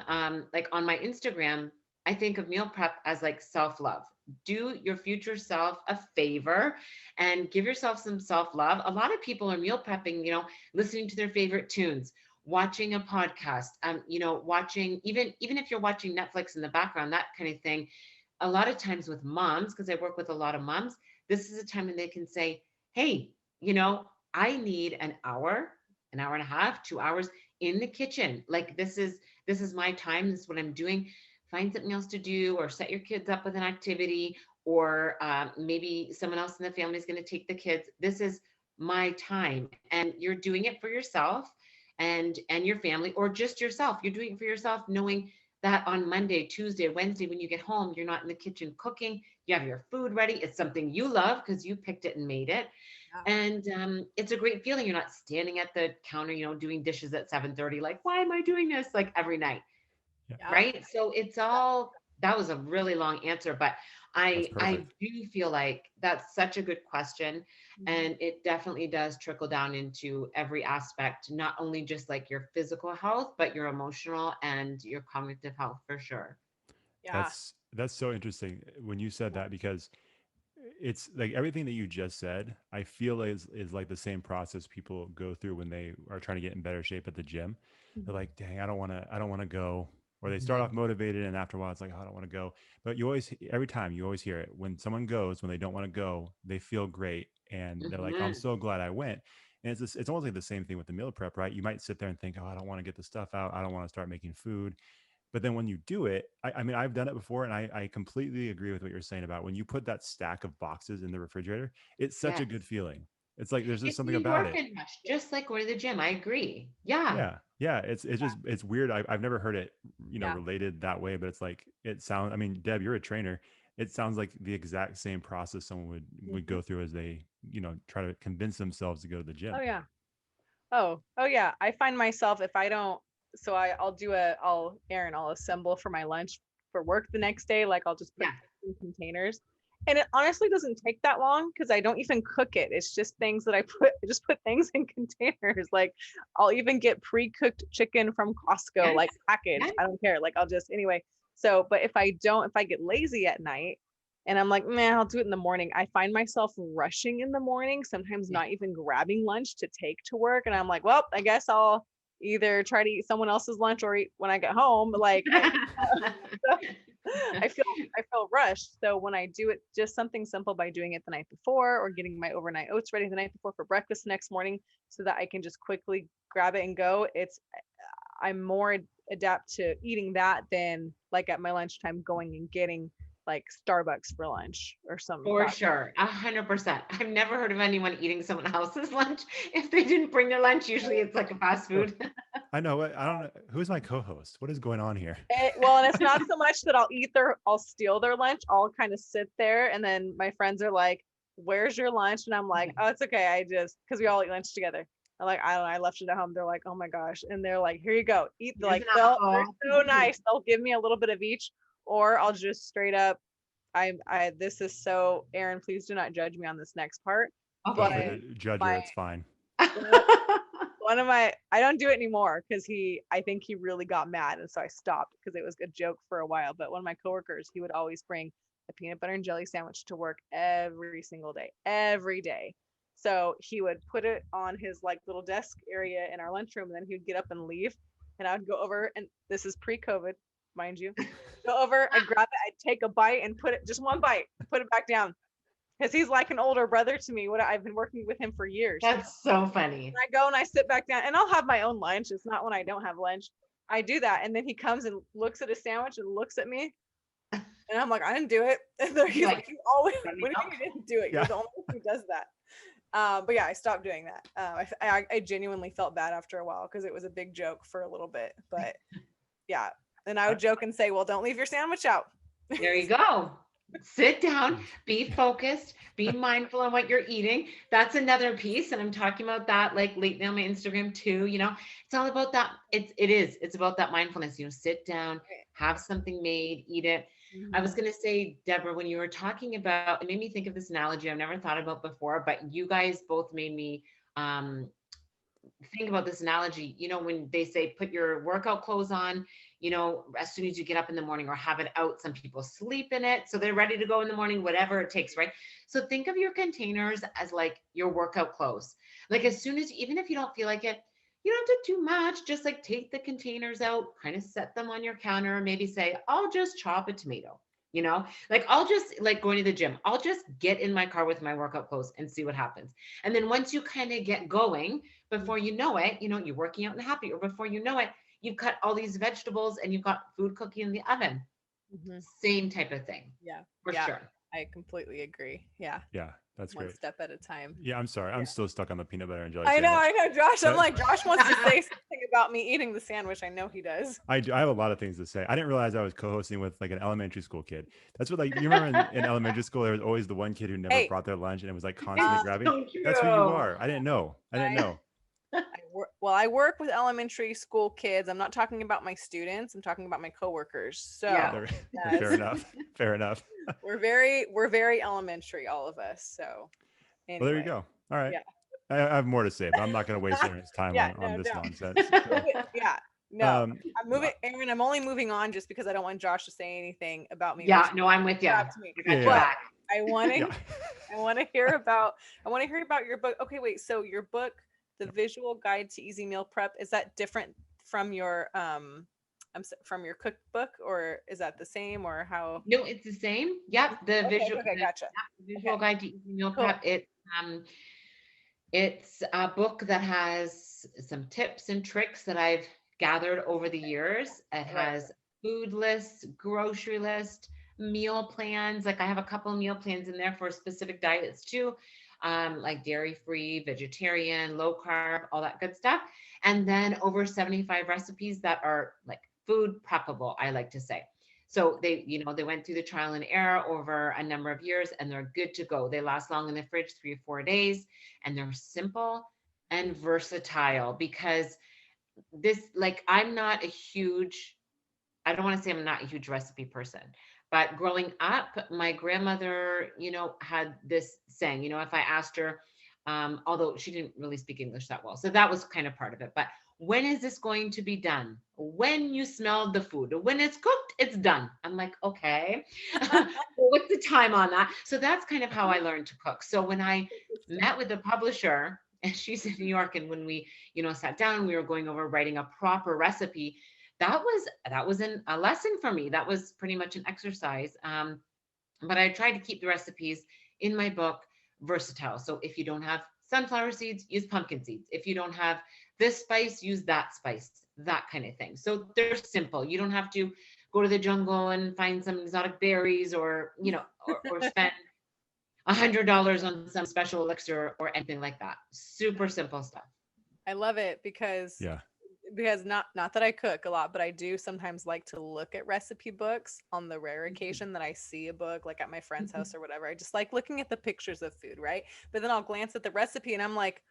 Like on my Instagram, I think of meal prep as like self love. do your future self a favor and give yourself some self-love. A lot of people are meal prepping, listening to their favorite tunes, watching a podcast, watching, even if you're watching Netflix in the background, that kind of thing. A lot of times with moms, because I work with a lot of moms, this is a time when they can say, hey, I need an hour and a half, 2 hours in the kitchen. Like this is my time. This is what I'm doing. Find something else to do, or set your kids up with an activity, or maybe someone else in the family is going to take the kids. This is my time, and you're doing it for yourself and your family, or just yourself. You're doing it for yourself, knowing that on Monday, Tuesday, Wednesday, when you get home, you're not in the kitchen cooking. You have your food ready. It's something you love because you picked it and made it. Yeah. And it's a great feeling. You're not standing at the counter, doing dishes at 7:30. Like, why am I doing this? Like every night, Yeah. right? So it's all. That was a really long answer, but That's I perfect. do feel like that's such a good question, Mhm. and it definitely does trickle down into every aspect, not only just like your physical health, but your emotional and your cognitive health for sure. Yeah. That's so interesting when you said that, because it's like everything that you just said, I feel is like the same process people go through when they are trying to get in better shape at the gym. They're Mhm. like, dang, I don't want to go. Or they start Mhm. off motivated, and after a while it's like, oh, I don't want to go. But every time you always hear it, when someone goes, when they don't want to go, they feel great. And they're like, I'm Mhm. so glad I went. And it's almost like the same thing with the meal prep, right? You might sit there and think, oh, I don't want to get the stuff out. I don't want to start making food. But then when you do it, I mean, I've done it before, and I completely agree with what you're saying about when you put that stack of boxes in the refrigerator, it's such a Yes. good feeling. It's like there's just It's something an about it. endorphin rush, just like going to the gym. I agree. Yeah. Yeah. Yeah. It's just, it's weird. I've never heard it, Yeah. related that way, but it's like, it sounds, I mean, Deb, you're a trainer. It sounds like the exact same process someone would Mhm. go through as they, try to convince themselves to go to the Oh gym. yeah. Oh yeah. I find myself if I don't, so I'll assemble for my lunch for work the next day. Like I'll just put Yeah. things in containers. And it honestly doesn't take that long because I don't even cook it. It's just things that I just put things in containers. Like I'll even get pre-cooked chicken from Costco, Yes. like packaged. Yes. I don't care. Like I'll just anyway. So, but if I get lazy at night and I'm like, man, I'll do it in the morning. I find myself rushing in the morning, sometimes Yeah. not even grabbing lunch to take to work. And I'm like, well, I guess I'll either try to eat someone else's lunch or eat when I get home. Like, so I feel rushed. So when I do it, just something simple by doing it the night before or getting my overnight oats ready the night before for breakfast the next morning so that I can just quickly grab it and go. I'm more adapt to eating that than like at my lunchtime going and getting like Starbucks for lunch or some For fast. sure. 100%. I've never heard of anyone eating someone else's lunch if they didn't bring their lunch. Usually it's like a fast Oh, food. I know. I don't know. Who's my co-host? What is going on here? Well, and it's not so much that I'll steal their lunch. I'll kind of sit there and then my friends are like, where's your lunch? And I'm like, oh, it's okay. Because we all eat lunch together. I'm like, I don't know. I left it at home. They're like, oh my gosh. And they're like, here you go. Eat. Here's an They're apple. so nice. They'll give me a little bit of each, or I'll just straight up, this is so, Erin, please do not judge me on this next part. Feel But free Okay. to judge her. my, It's fine. I don't do it anymore because I think he really got mad. And so I stopped because it was a joke for a while. But one of my coworkers, he would always bring a peanut butter and jelly sandwich to work every single day, every day. So he would put it on his like little desk area in our lunchroom, and then he would get up and leave. And I would go over, and this is pre-COVID, mind you. Go over, I'd grab it, I'd take a bite and put it, just one bite, put it back down. Because he's like an older brother to me. I've been working with him for years. That's so funny. And I go and I sit back down and I'll have my own lunch. It's not when I don't have lunch. I do that. And then he comes and looks at his sandwich and looks at me. And I'm like, I didn't do it. And he's like, you always, Let me what do you know. mean you didn't do it? You're Yeah. the only one who does that. But yeah, I stopped doing that. I genuinely felt bad after a while because it was a big joke for a little bit. But yeah. And I would joke and say, well, don't leave your sandwich out. There you go. Sit down, be focused, be mindful on what you're eating. That's another piece. And I'm talking about that like lately on my Instagram too. It's all about that. It's about that mindfulness. Sit down, have something made, eat it. I was going to say, Deborah, when you were talking about, it made me think of this analogy I've never thought about before, but you guys both made me think about this analogy. When they say put your workout clothes on, as soon as you get up in the morning, or have it out. Some people sleep in it, so they're ready to go in the morning, whatever it takes, right? So think of your containers as like your workout clothes. Like as soon as, even if you don't feel like it, you don't have to do too much. Just like take the containers out, kind of set them on your counter, maybe say, I'll just chop a tomato. Like I'll just, like going to the gym, I'll just get in my car with my workout clothes and see what happens. And then once you kind of get going, before you know it, you're working out in the happy, or before you know it, you've cut all these vegetables and you've got food cooking in the oven. Same type of thing. Yeah. For sure. I completely agree. Yeah. Yeah. That's One great. step at a time. Yeah, I'm sorry. I'm still stuck on the peanut butter and jelly I know, sandwich. Josh. I'm like, Josh wants to say something about me eating the sandwich. I know he does. I have a lot of things to say. I didn't realize I was co-hosting with like an elementary school kid. That's what, like, you remember in elementary school, there was always the one kid who never brought their lunch and it was like constantly grabbing. That's who you are. I didn't know. I work with elementary school kids. I'm not talking about my students. I'm talking about my coworkers. So fair enough. We're very elementary, all of us. So anyway. Well, there you go. All right. Yeah. I have more to say, but I'm not going to waste Erin's time on this nonsense. So. Yeah. No, I'm moving, Erin. I'm only moving on just because I don't want Josh to say anything about me. Yeah, no, I'm with you. But I want to hear about your book. Okay, wait. So your book, The Visual Guide to Easy Meal Prep, is that different from your from your cookbook, or is that the same, or how? No, it's the same. Yep. The gotcha. Visual Guide to Easy Meal Prep. It's a book that has some tips and tricks that I've gathered over the years. It has food lists, grocery list, meal plans. Like I have a couple of meal plans in there for specific diets too. Like dairy-free, vegetarian, low carb, all that good stuff. And then over 75 recipes that are like food preppable, I like to say. So they went through the trial and error over a number of years and they're good to go. They last long in the fridge, 3 or 4 days, and they're simple and versatile because I'm not a huge recipe person. But growing up, my grandmother, had this saying, if I asked her, although she didn't really speak English that well, so that was kind of part of it. But when is this going to be done? When you smell the food, when it's cooked, it's done. I'm like, okay, well, what's the time on that? So that's kind of how I learned to cook. So when I met with the publisher, and she's in New York, and when we, sat down, we were going over writing a proper recipe. That was a lesson for me. That was pretty much an exercise. But I tried to keep the recipes in my book versatile. So if you don't have sunflower seeds, use pumpkin seeds. If you don't have this spice, use that spice, that kind of thing. So they're simple. You don't have to go to the jungle and find some exotic berries or spend $100 on some special elixir or anything like that. Super simple stuff. I love it because not that I cook a lot, but I do sometimes like to look at recipe books on the rare occasion that I see a book like at my friend's house or whatever. I just like looking at the pictures of food, right? But then I'll glance at the recipe and I'm like,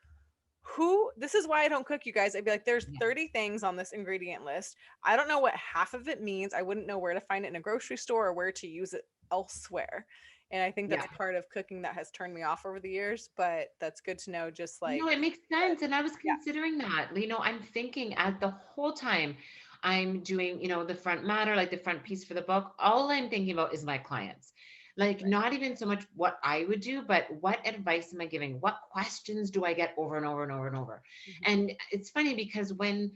this is why I don't cook, you guys. I'd be like, there's 30 things on this ingredient list. I don't know what half of it means. I wouldn't know where to find it in a grocery store or where to use it elsewhere. And I think that's part of cooking that has turned me off over the years, but that's good to know. Just like, it makes sense. And I was considering that, I'm thinking at the whole time I'm doing, the front matter, like the front piece for the book, all I'm thinking about is my clients, not even so much what I would do, but what advice am I giving? What questions do I get over and over and over and over? And it's funny because when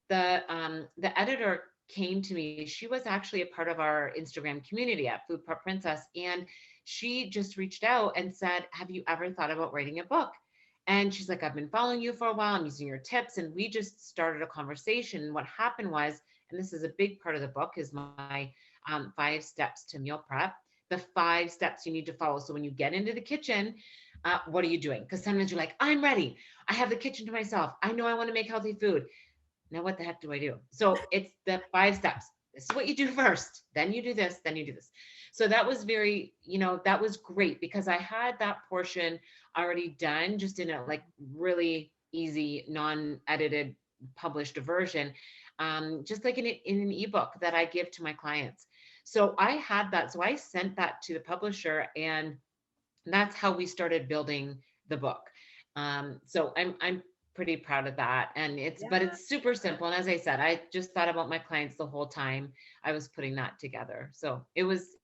the editor came to me, she was actually a part of our Instagram community at Food Prep Princess. And she just reached out and said, have you ever thought about writing a book? And she's like, I've been following you for a while. I'm using your tips. And we just started a conversation. And what happened was, and this is a big part of the book, is my 5 steps to meal prep, the 5 steps you need to follow. So when you get into the kitchen, what are you doing? Because sometimes you're like, I'm ready. I have the kitchen to myself. I know I want to make healthy food. Now, what the heck do I do? So it's the 5 steps. This is what you do first. Then you do this. Then you do this. So that was very, that was great because I had that portion already done just in a really easy, non-edited, published version, just like in an ebook that I give to my clients. So I had that. So I sent that to the publisher, and that's how we started building the book. So I'm pretty proud of that. And but Yeah. it's super simple. And as I said, I just thought about my clients the whole time I was putting that together. So it was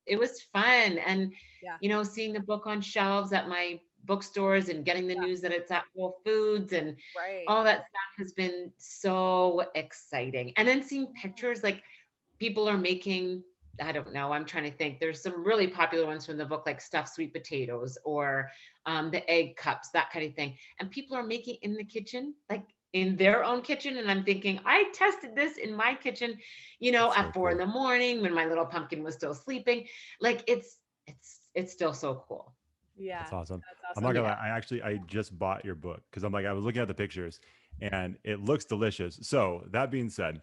fun. And, Yeah. seeing the book on shelves at my bookstores and getting the Yeah. news that it's at Whole Foods and Right. all that stuff has been so exciting. And then seeing pictures, like people are making, I don't know, I'm trying to think. There's some really popular ones from the book, like stuffed sweet potatoes or the egg cups, that kind of thing. And people are making in the kitchen, like in their own kitchen. And I'm thinking, I tested this in my kitchen, That's so at 4 in cool. the morning when my little pumpkin was still sleeping. Like it's still so cool. Yeah. That's awesome. That's I'm awesome. not gonna Yeah. lie. I just bought your book because I'm like, I was looking at the pictures and it looks delicious. So that being said,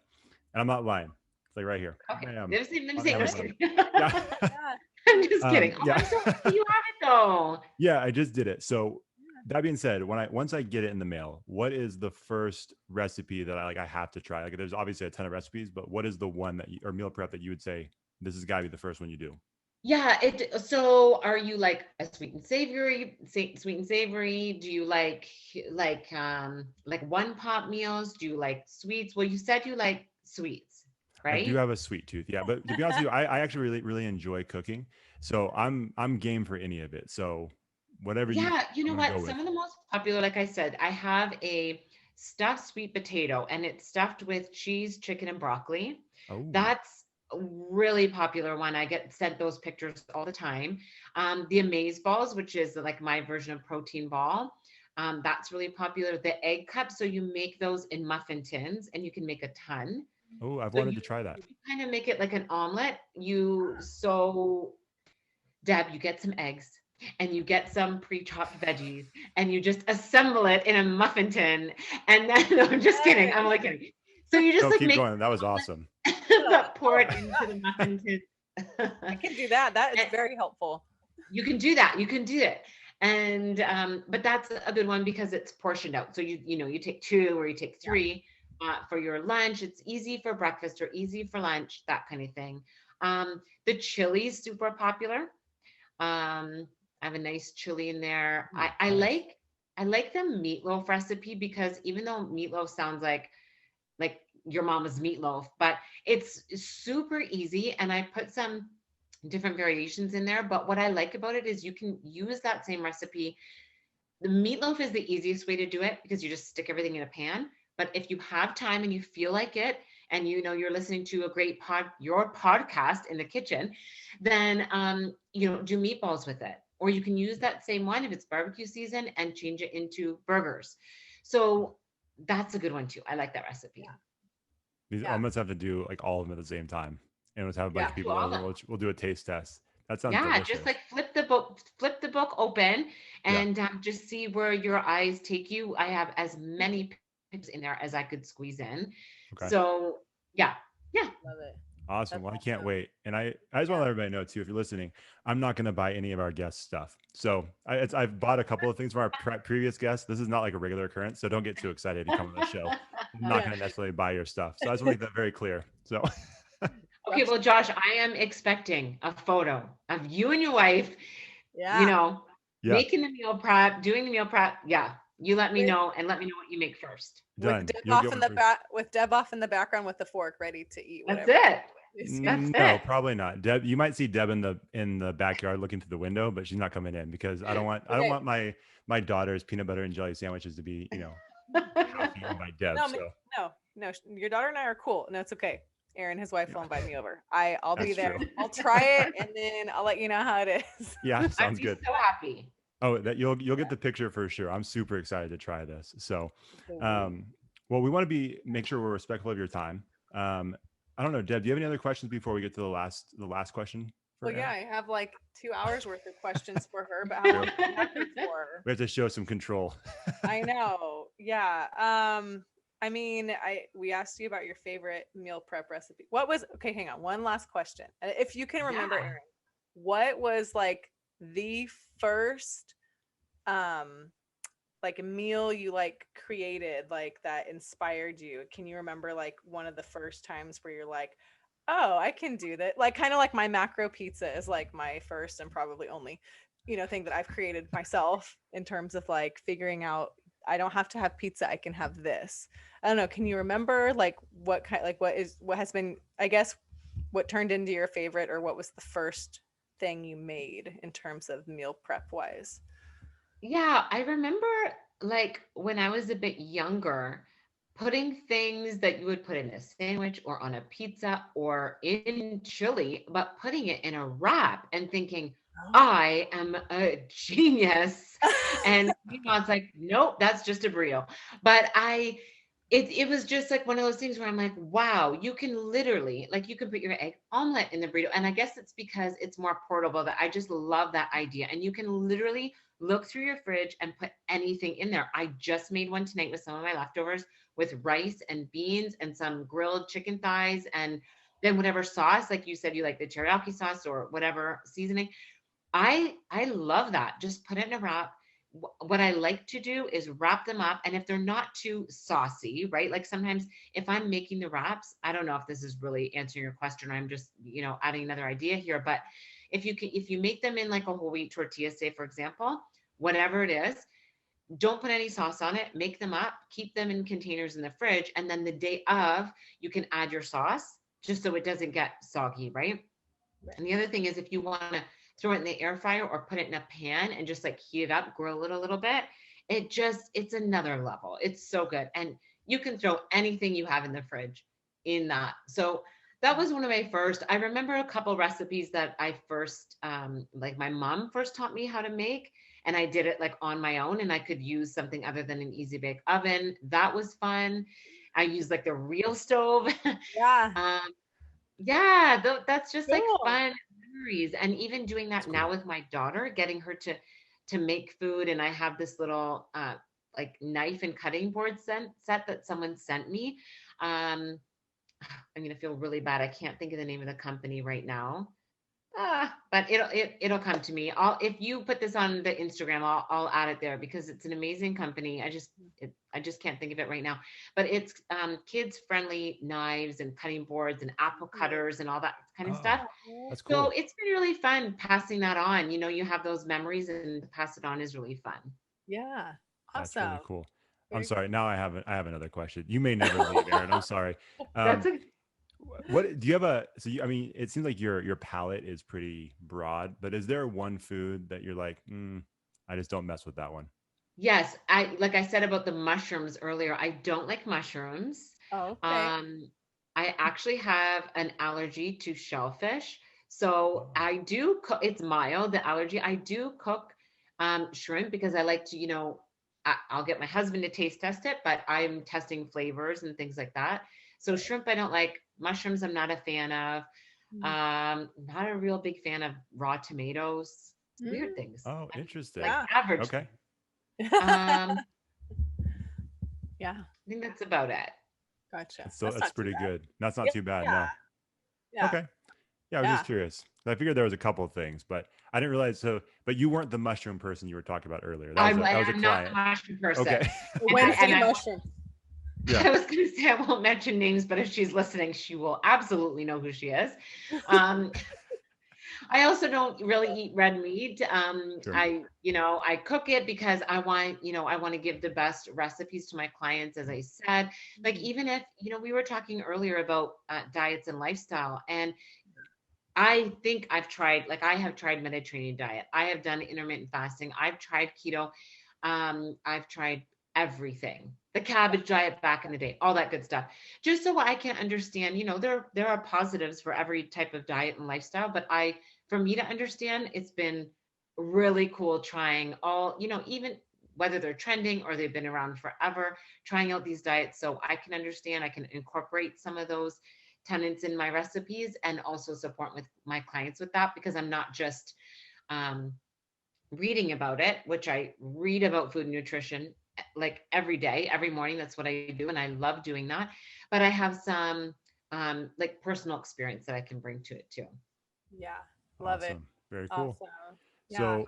and I'm not lying. It's like right here. Okay. Bam. Let me On see. I'm just Amazon. kidding. Yeah. Yeah. I'm just kidding. Oh, Yeah. I'm so happy you have it though. Yeah, I just did it. So that being said, once I get it in the mail, what is the first recipe that I have to try? Like there's obviously a ton of recipes, but what is the one or meal prep that you would say this has got to be the first one you do? Yeah, so are you like a sweet and savory? Do you like one pot meals? Do you like sweets? Well, you said you like sweets, I do right? have a sweet tooth, yeah. But to be honest with you, I actually really really enjoy cooking, so I'm game for any of it. So whatever Yeah, you I'm know gonna go what? with. Some of the most popular, like I said, I have a stuffed sweet potato and it's stuffed with cheese, chicken, and broccoli. Oh, That's a really popular one. I get sent those pictures all the time. The amaze balls, which is like my version of protein ball. That's really popular. The egg cup. So you make those in muffin tins and you can make a ton. oh, I've So wanted to try that. you kind of make it like an omelet. Deb, you get some eggs and you get some pre-chopped veggies and you just assemble it in a muffin tin. And then no, I'm just kidding. I'm only kidding. So you just No, like keep make going. That was awesome. that pour it into the muffin tin. I can do that. That is And very helpful. you can do that. You can do it. And but that's a good one because it's portioned out. So you take two or you take Yeah. three for your lunch. It's easy for breakfast or easy for lunch, that kind of thing. The chili is super popular. I have a nice chili in there. Ooh, I nice. like the meatloaf recipe because even though meatloaf sounds like your mama's meatloaf, but it's super easy. And I put some different variations in there. But what I like about it is you can use that same recipe. The meatloaf is the easiest way to do it because you just stick everything in a pan. But if you have time and you feel like it, and you're listening to a great your podcast in the kitchen, then do meatballs with it. Or you can use that same one if it's barbecue season and change it into burgers. So that's a good one too. I like that recipe. These Yeah. almost have to do like all of them at the same time, and let's have a bunch Yeah. of people over. We'll do a taste test. That sounds Yeah, delicious. just like flip the book open Yeah. and just see where your eyes take you. I have as many pictures in there as I could squeeze in. Okay. So yeah, Love it. Awesome. That's Well, I can't awesome. wait. And I just want to let everybody know too, if you're listening, I'm not going to buy any of our guest stuff. So I've bought a couple of things from our previous guests. This is not like a regular occurrence. So don't get too excited if you come on the show. I'm not Yeah. going to necessarily buy your stuff. So I just want to make that very clear. So Okay, well, Josh, I am expecting a photo of you and your wife, Yeah. yeah, making the meal prep, doing the meal prep. Yeah, you let me With- know and let me know what you make first. done. With Deb You'll off get in one the for- back with Deb off in the background with the fork ready to eat That's whatever. it. That's No, it. probably not. Deb, you might see Deb in the backyard looking through the window, but she's not coming in because I don't Okay. want my daughter's peanut butter and jelly sandwiches to be eaten by Deb. No, So no. Your daughter and I are cool. No, it's okay. Aaron, his wife, will invite me over. I'll be That's there. true. I'll try it and then I'll let you know how it is. yeah, I'd sounds be good. so happy. Oh, that you'll get the picture for sure. I'm super excited to try this. So, well, we want to make sure we're respectful of your time. I don't know, Deb. Do you have any other questions before we get to the last question? for Well, yeah, Erin? I have like 2 hours worth of questions for her, but how long do we have her for? We have to show some control. I know. Yeah. I mean, we asked you about your favorite meal prep recipe. Okay, hang on. One last question. If you can remember, Yeah. Erin, what was like the first like a meal you like created like that inspired you? Can you remember like one of the first times where you're like, oh, I can do that? Like kind of like my macro pizza is like my first and probably only, thing that I've created myself in terms of like figuring out I don't have to have pizza. I can have this. I don't know. Can you remember like what kind, like what has been, I guess, what turned into your favorite, or what was the first thing you made in terms of meal prep wise? Yeah, I remember like when I was a bit younger, putting things that you would put in a sandwich or on a pizza or in chili, but putting it in a wrap and thinking, I am a genius. And it's like, nope, that's just a burrito. But it was just like one of those things where I'm like, wow, you can literally, like, you can put your egg omelet in the burrito. And I guess it's because it's more portable that I just love that idea. And you can literally look through your fridge and put anything in there. I just made one tonight with some of my leftovers with rice and beans and some grilled chicken thighs and then whatever sauce, like you said, you like the teriyaki sauce or whatever seasoning. I love that. Just put it in a wrap. What I like to do is wrap them up, and if they're not too saucy, right? Like sometimes if I'm making the wraps, I don't know if this is really answering your question. I'm just, adding another idea here, but if you make them in like a whole wheat tortilla, say for example, whatever it is, don't put any sauce on it, make them up, keep them in containers in the fridge, and then the day of, you can add your sauce just so it doesn't get soggy, right? And the other thing is if you want to throw it in the air fryer or put it in a pan and just like heat it up, grill it a little bit, it's another level. It's so good. And you can throw anything you have in the fridge in that. So that was one of my first. I remember a couple recipes that I first, like my mom first taught me how to make, and I did it like on my own, and I could use something other than an easy bake oven. That was fun. I used like the real stove. Yeah. Yeah, that's just like Cool. fun memories. And even doing that now with my daughter, getting her to make food. And I have this little like knife and cutting board set that someone sent me. I'm gonna feel really bad. I can't think of the name of the company right now. But it'll come to me. If you put this on the Instagram, I'll add it there because it's an amazing company. I just can't think of it right now. But it's kids friendly knives and cutting boards and apple cutters and all that kind of stuff. That's cool. So it's been really fun passing that on. You have those memories, and to pass it on is really fun. Yeah. That's Awesome. really cool. I'm Very sorry. Now I have another question. You may never leave, Erin. I'm sorry. That's What do you have I mean, it seems like your palate is pretty broad, but is there one food that you're like, I just don't mess with that one? Yes, like I said about the mushrooms earlier, I don't like mushrooms. Oh, okay. I actually have an allergy to shellfish. So I do cook, it's mild, the allergy. I do cook shrimp because I like to, I'll get my husband to taste test it, but I'm testing flavors and things like that. So shrimp, I don't like. Mushrooms, I'm not a fan of. Not a real big fan of raw tomatoes. Weird things. Oh, interesting. Like average. Okay. Yeah. I think that's about it. Gotcha. So that's not pretty too bad. good. That's not too bad. No. Yeah. Okay. Yeah, I was just curious. I figured there was a couple of things, but I didn't realize. But you weren't the mushroom person you were talking about earlier. That was a I'm not client. a mushroom person. Okay. Wednesday mushroom. Yeah. I was going to say I won't mention names, but if she's listening, she will absolutely know who she is. I also don't really eat red meat. Sure. I cook it because I want to give the best recipes to my clients, as I said. Like even if, we were talking earlier about diets and lifestyle, and I think I have tried Mediterranean diet. I have done intermittent fasting. I've tried keto. I've tried everything, the cabbage diet back in the day, all that good stuff, just so I can understand, there are positives for every type of diet and lifestyle, but for me to understand, it's been really cool trying all, even whether they're trending or they've been around forever, trying out these diets so I can understand, I can incorporate some of those tenets in my recipes and also support with my clients with that, because I'm not just reading about it, which I read about food and nutrition like every day, every morning. That's what I do. And I love doing that. But I have some like personal experience that I can bring to it too. Yeah. Love it. Very cool. Awesome. Yeah. So,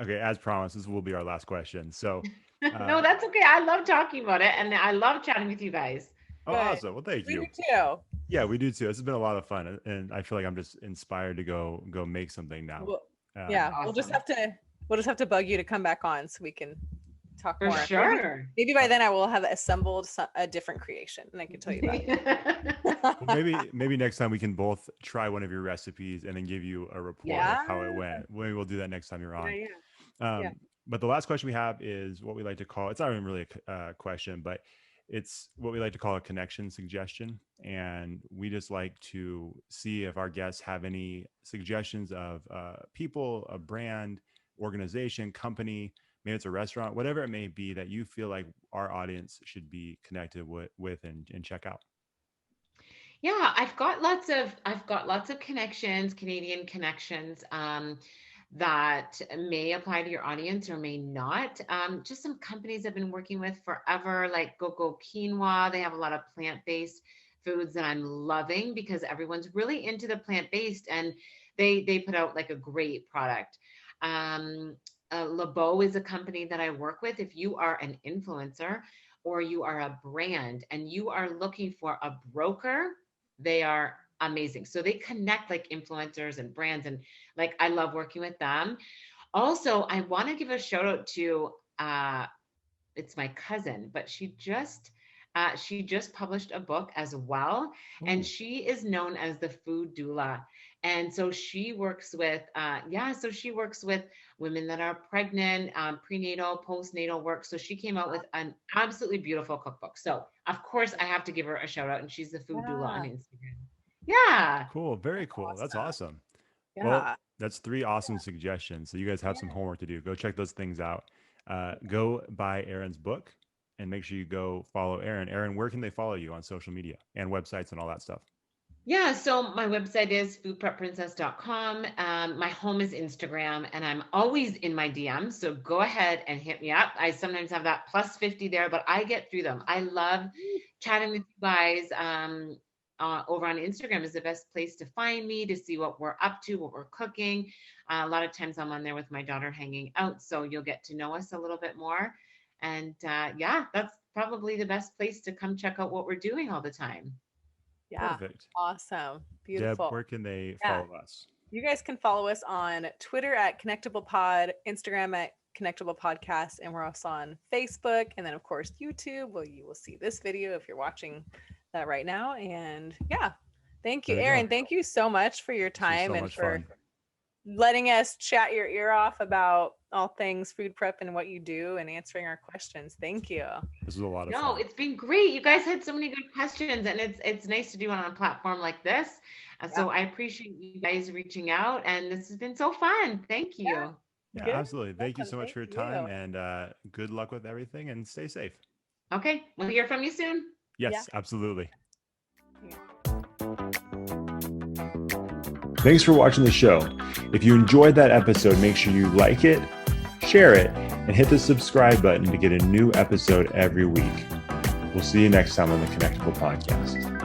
okay, as promised, this will be our last question. So, no, that's okay. I love talking about it, and I love chatting with you guys. Oh, awesome. Well, thank you. We do too. Yeah, we do too. This has been a lot of fun, and I feel like I'm just inspired to go make something now. We'll just have to bug you to come back on so we can talk For more. sure. Maybe by then I will have assembled a different creation, and I can tell you that. Well, maybe next time we can both try one of your recipes and then give you a report of how it went. Maybe we'll do that next time you're on. Yeah. But the last question we have is what we like to call, it's not even really a question, but it's what we like to call a connection suggestion. And we just like to see if our guests have any suggestions of people, a brand, organization, company, maybe it's a restaurant, whatever it may be that you feel like our audience should be connected with and check out. Yeah, I've got lots of connections, Canadian connections, that may apply to your audience or may not. Just some companies I've been working with forever, like Gogo Quinoa. They have a lot of plant-based foods that I'm loving because everyone's really into the plant-based, and they put out like a great product. LeBeau is a company that I work with. If you are an influencer or you are a brand and you are looking for a broker, they are amazing. So they connect like influencers and brands, and like I love working with them. Also, I want to give a shout out to it's my cousin, but she just published a book as well. And she is known as the food doula. And so she works with women that are pregnant, prenatal, postnatal work. So she came out with an absolutely beautiful cookbook. So of course I have to give her a shout out, and she's the food doula on Instagram. Yeah. Cool. Very cool. That's awesome. Yeah. Well, that's 3 awesome suggestions. So you guys have some homework to do. Go check those things out. Go buy Erin's book and make sure you go follow Erin. Erin, where can they follow you on social media and websites and all that stuff? Yeah, so my website is foodprepprincess.com. My home is Instagram, and I'm always in my DMs. So go ahead and hit me up. I sometimes have that plus 50 there, but I get through them. I love chatting with you guys. Over on Instagram is the best place to find me, to see what we're up to, what we're cooking. A lot of times I'm on there with my daughter hanging out, so you'll get to know us a little bit more. And that's probably the best place to come check out what we're doing all the time. Yeah. Perfect. Awesome. Beautiful. Deb, where can they follow us? You guys can follow us on Twitter at Connectable Pod, Instagram at Connectable Podcast, and we're also on Facebook, and then of course YouTube. Well, you will see this video if you're watching that right now. And thank you, Erin. Thank you so much for your time and for letting us chat your ear off about all things food prep and what you do and answering our questions. Thank you. This was a lot of fun. No, it's been great. You guys had so many good questions, and it's nice to do it on a platform like this. So I appreciate you guys reaching out, and this has been so fun. Thank you. Yeah, absolutely. Thank you so much for your time, and good luck with everything, and stay safe. Okay, we'll hear from you soon. Yes, absolutely. Thanks for watching the show. If you enjoyed that episode, make sure you like it, share it, and hit the subscribe button to get a new episode every week. We'll see you next time on the Connectable Podcast.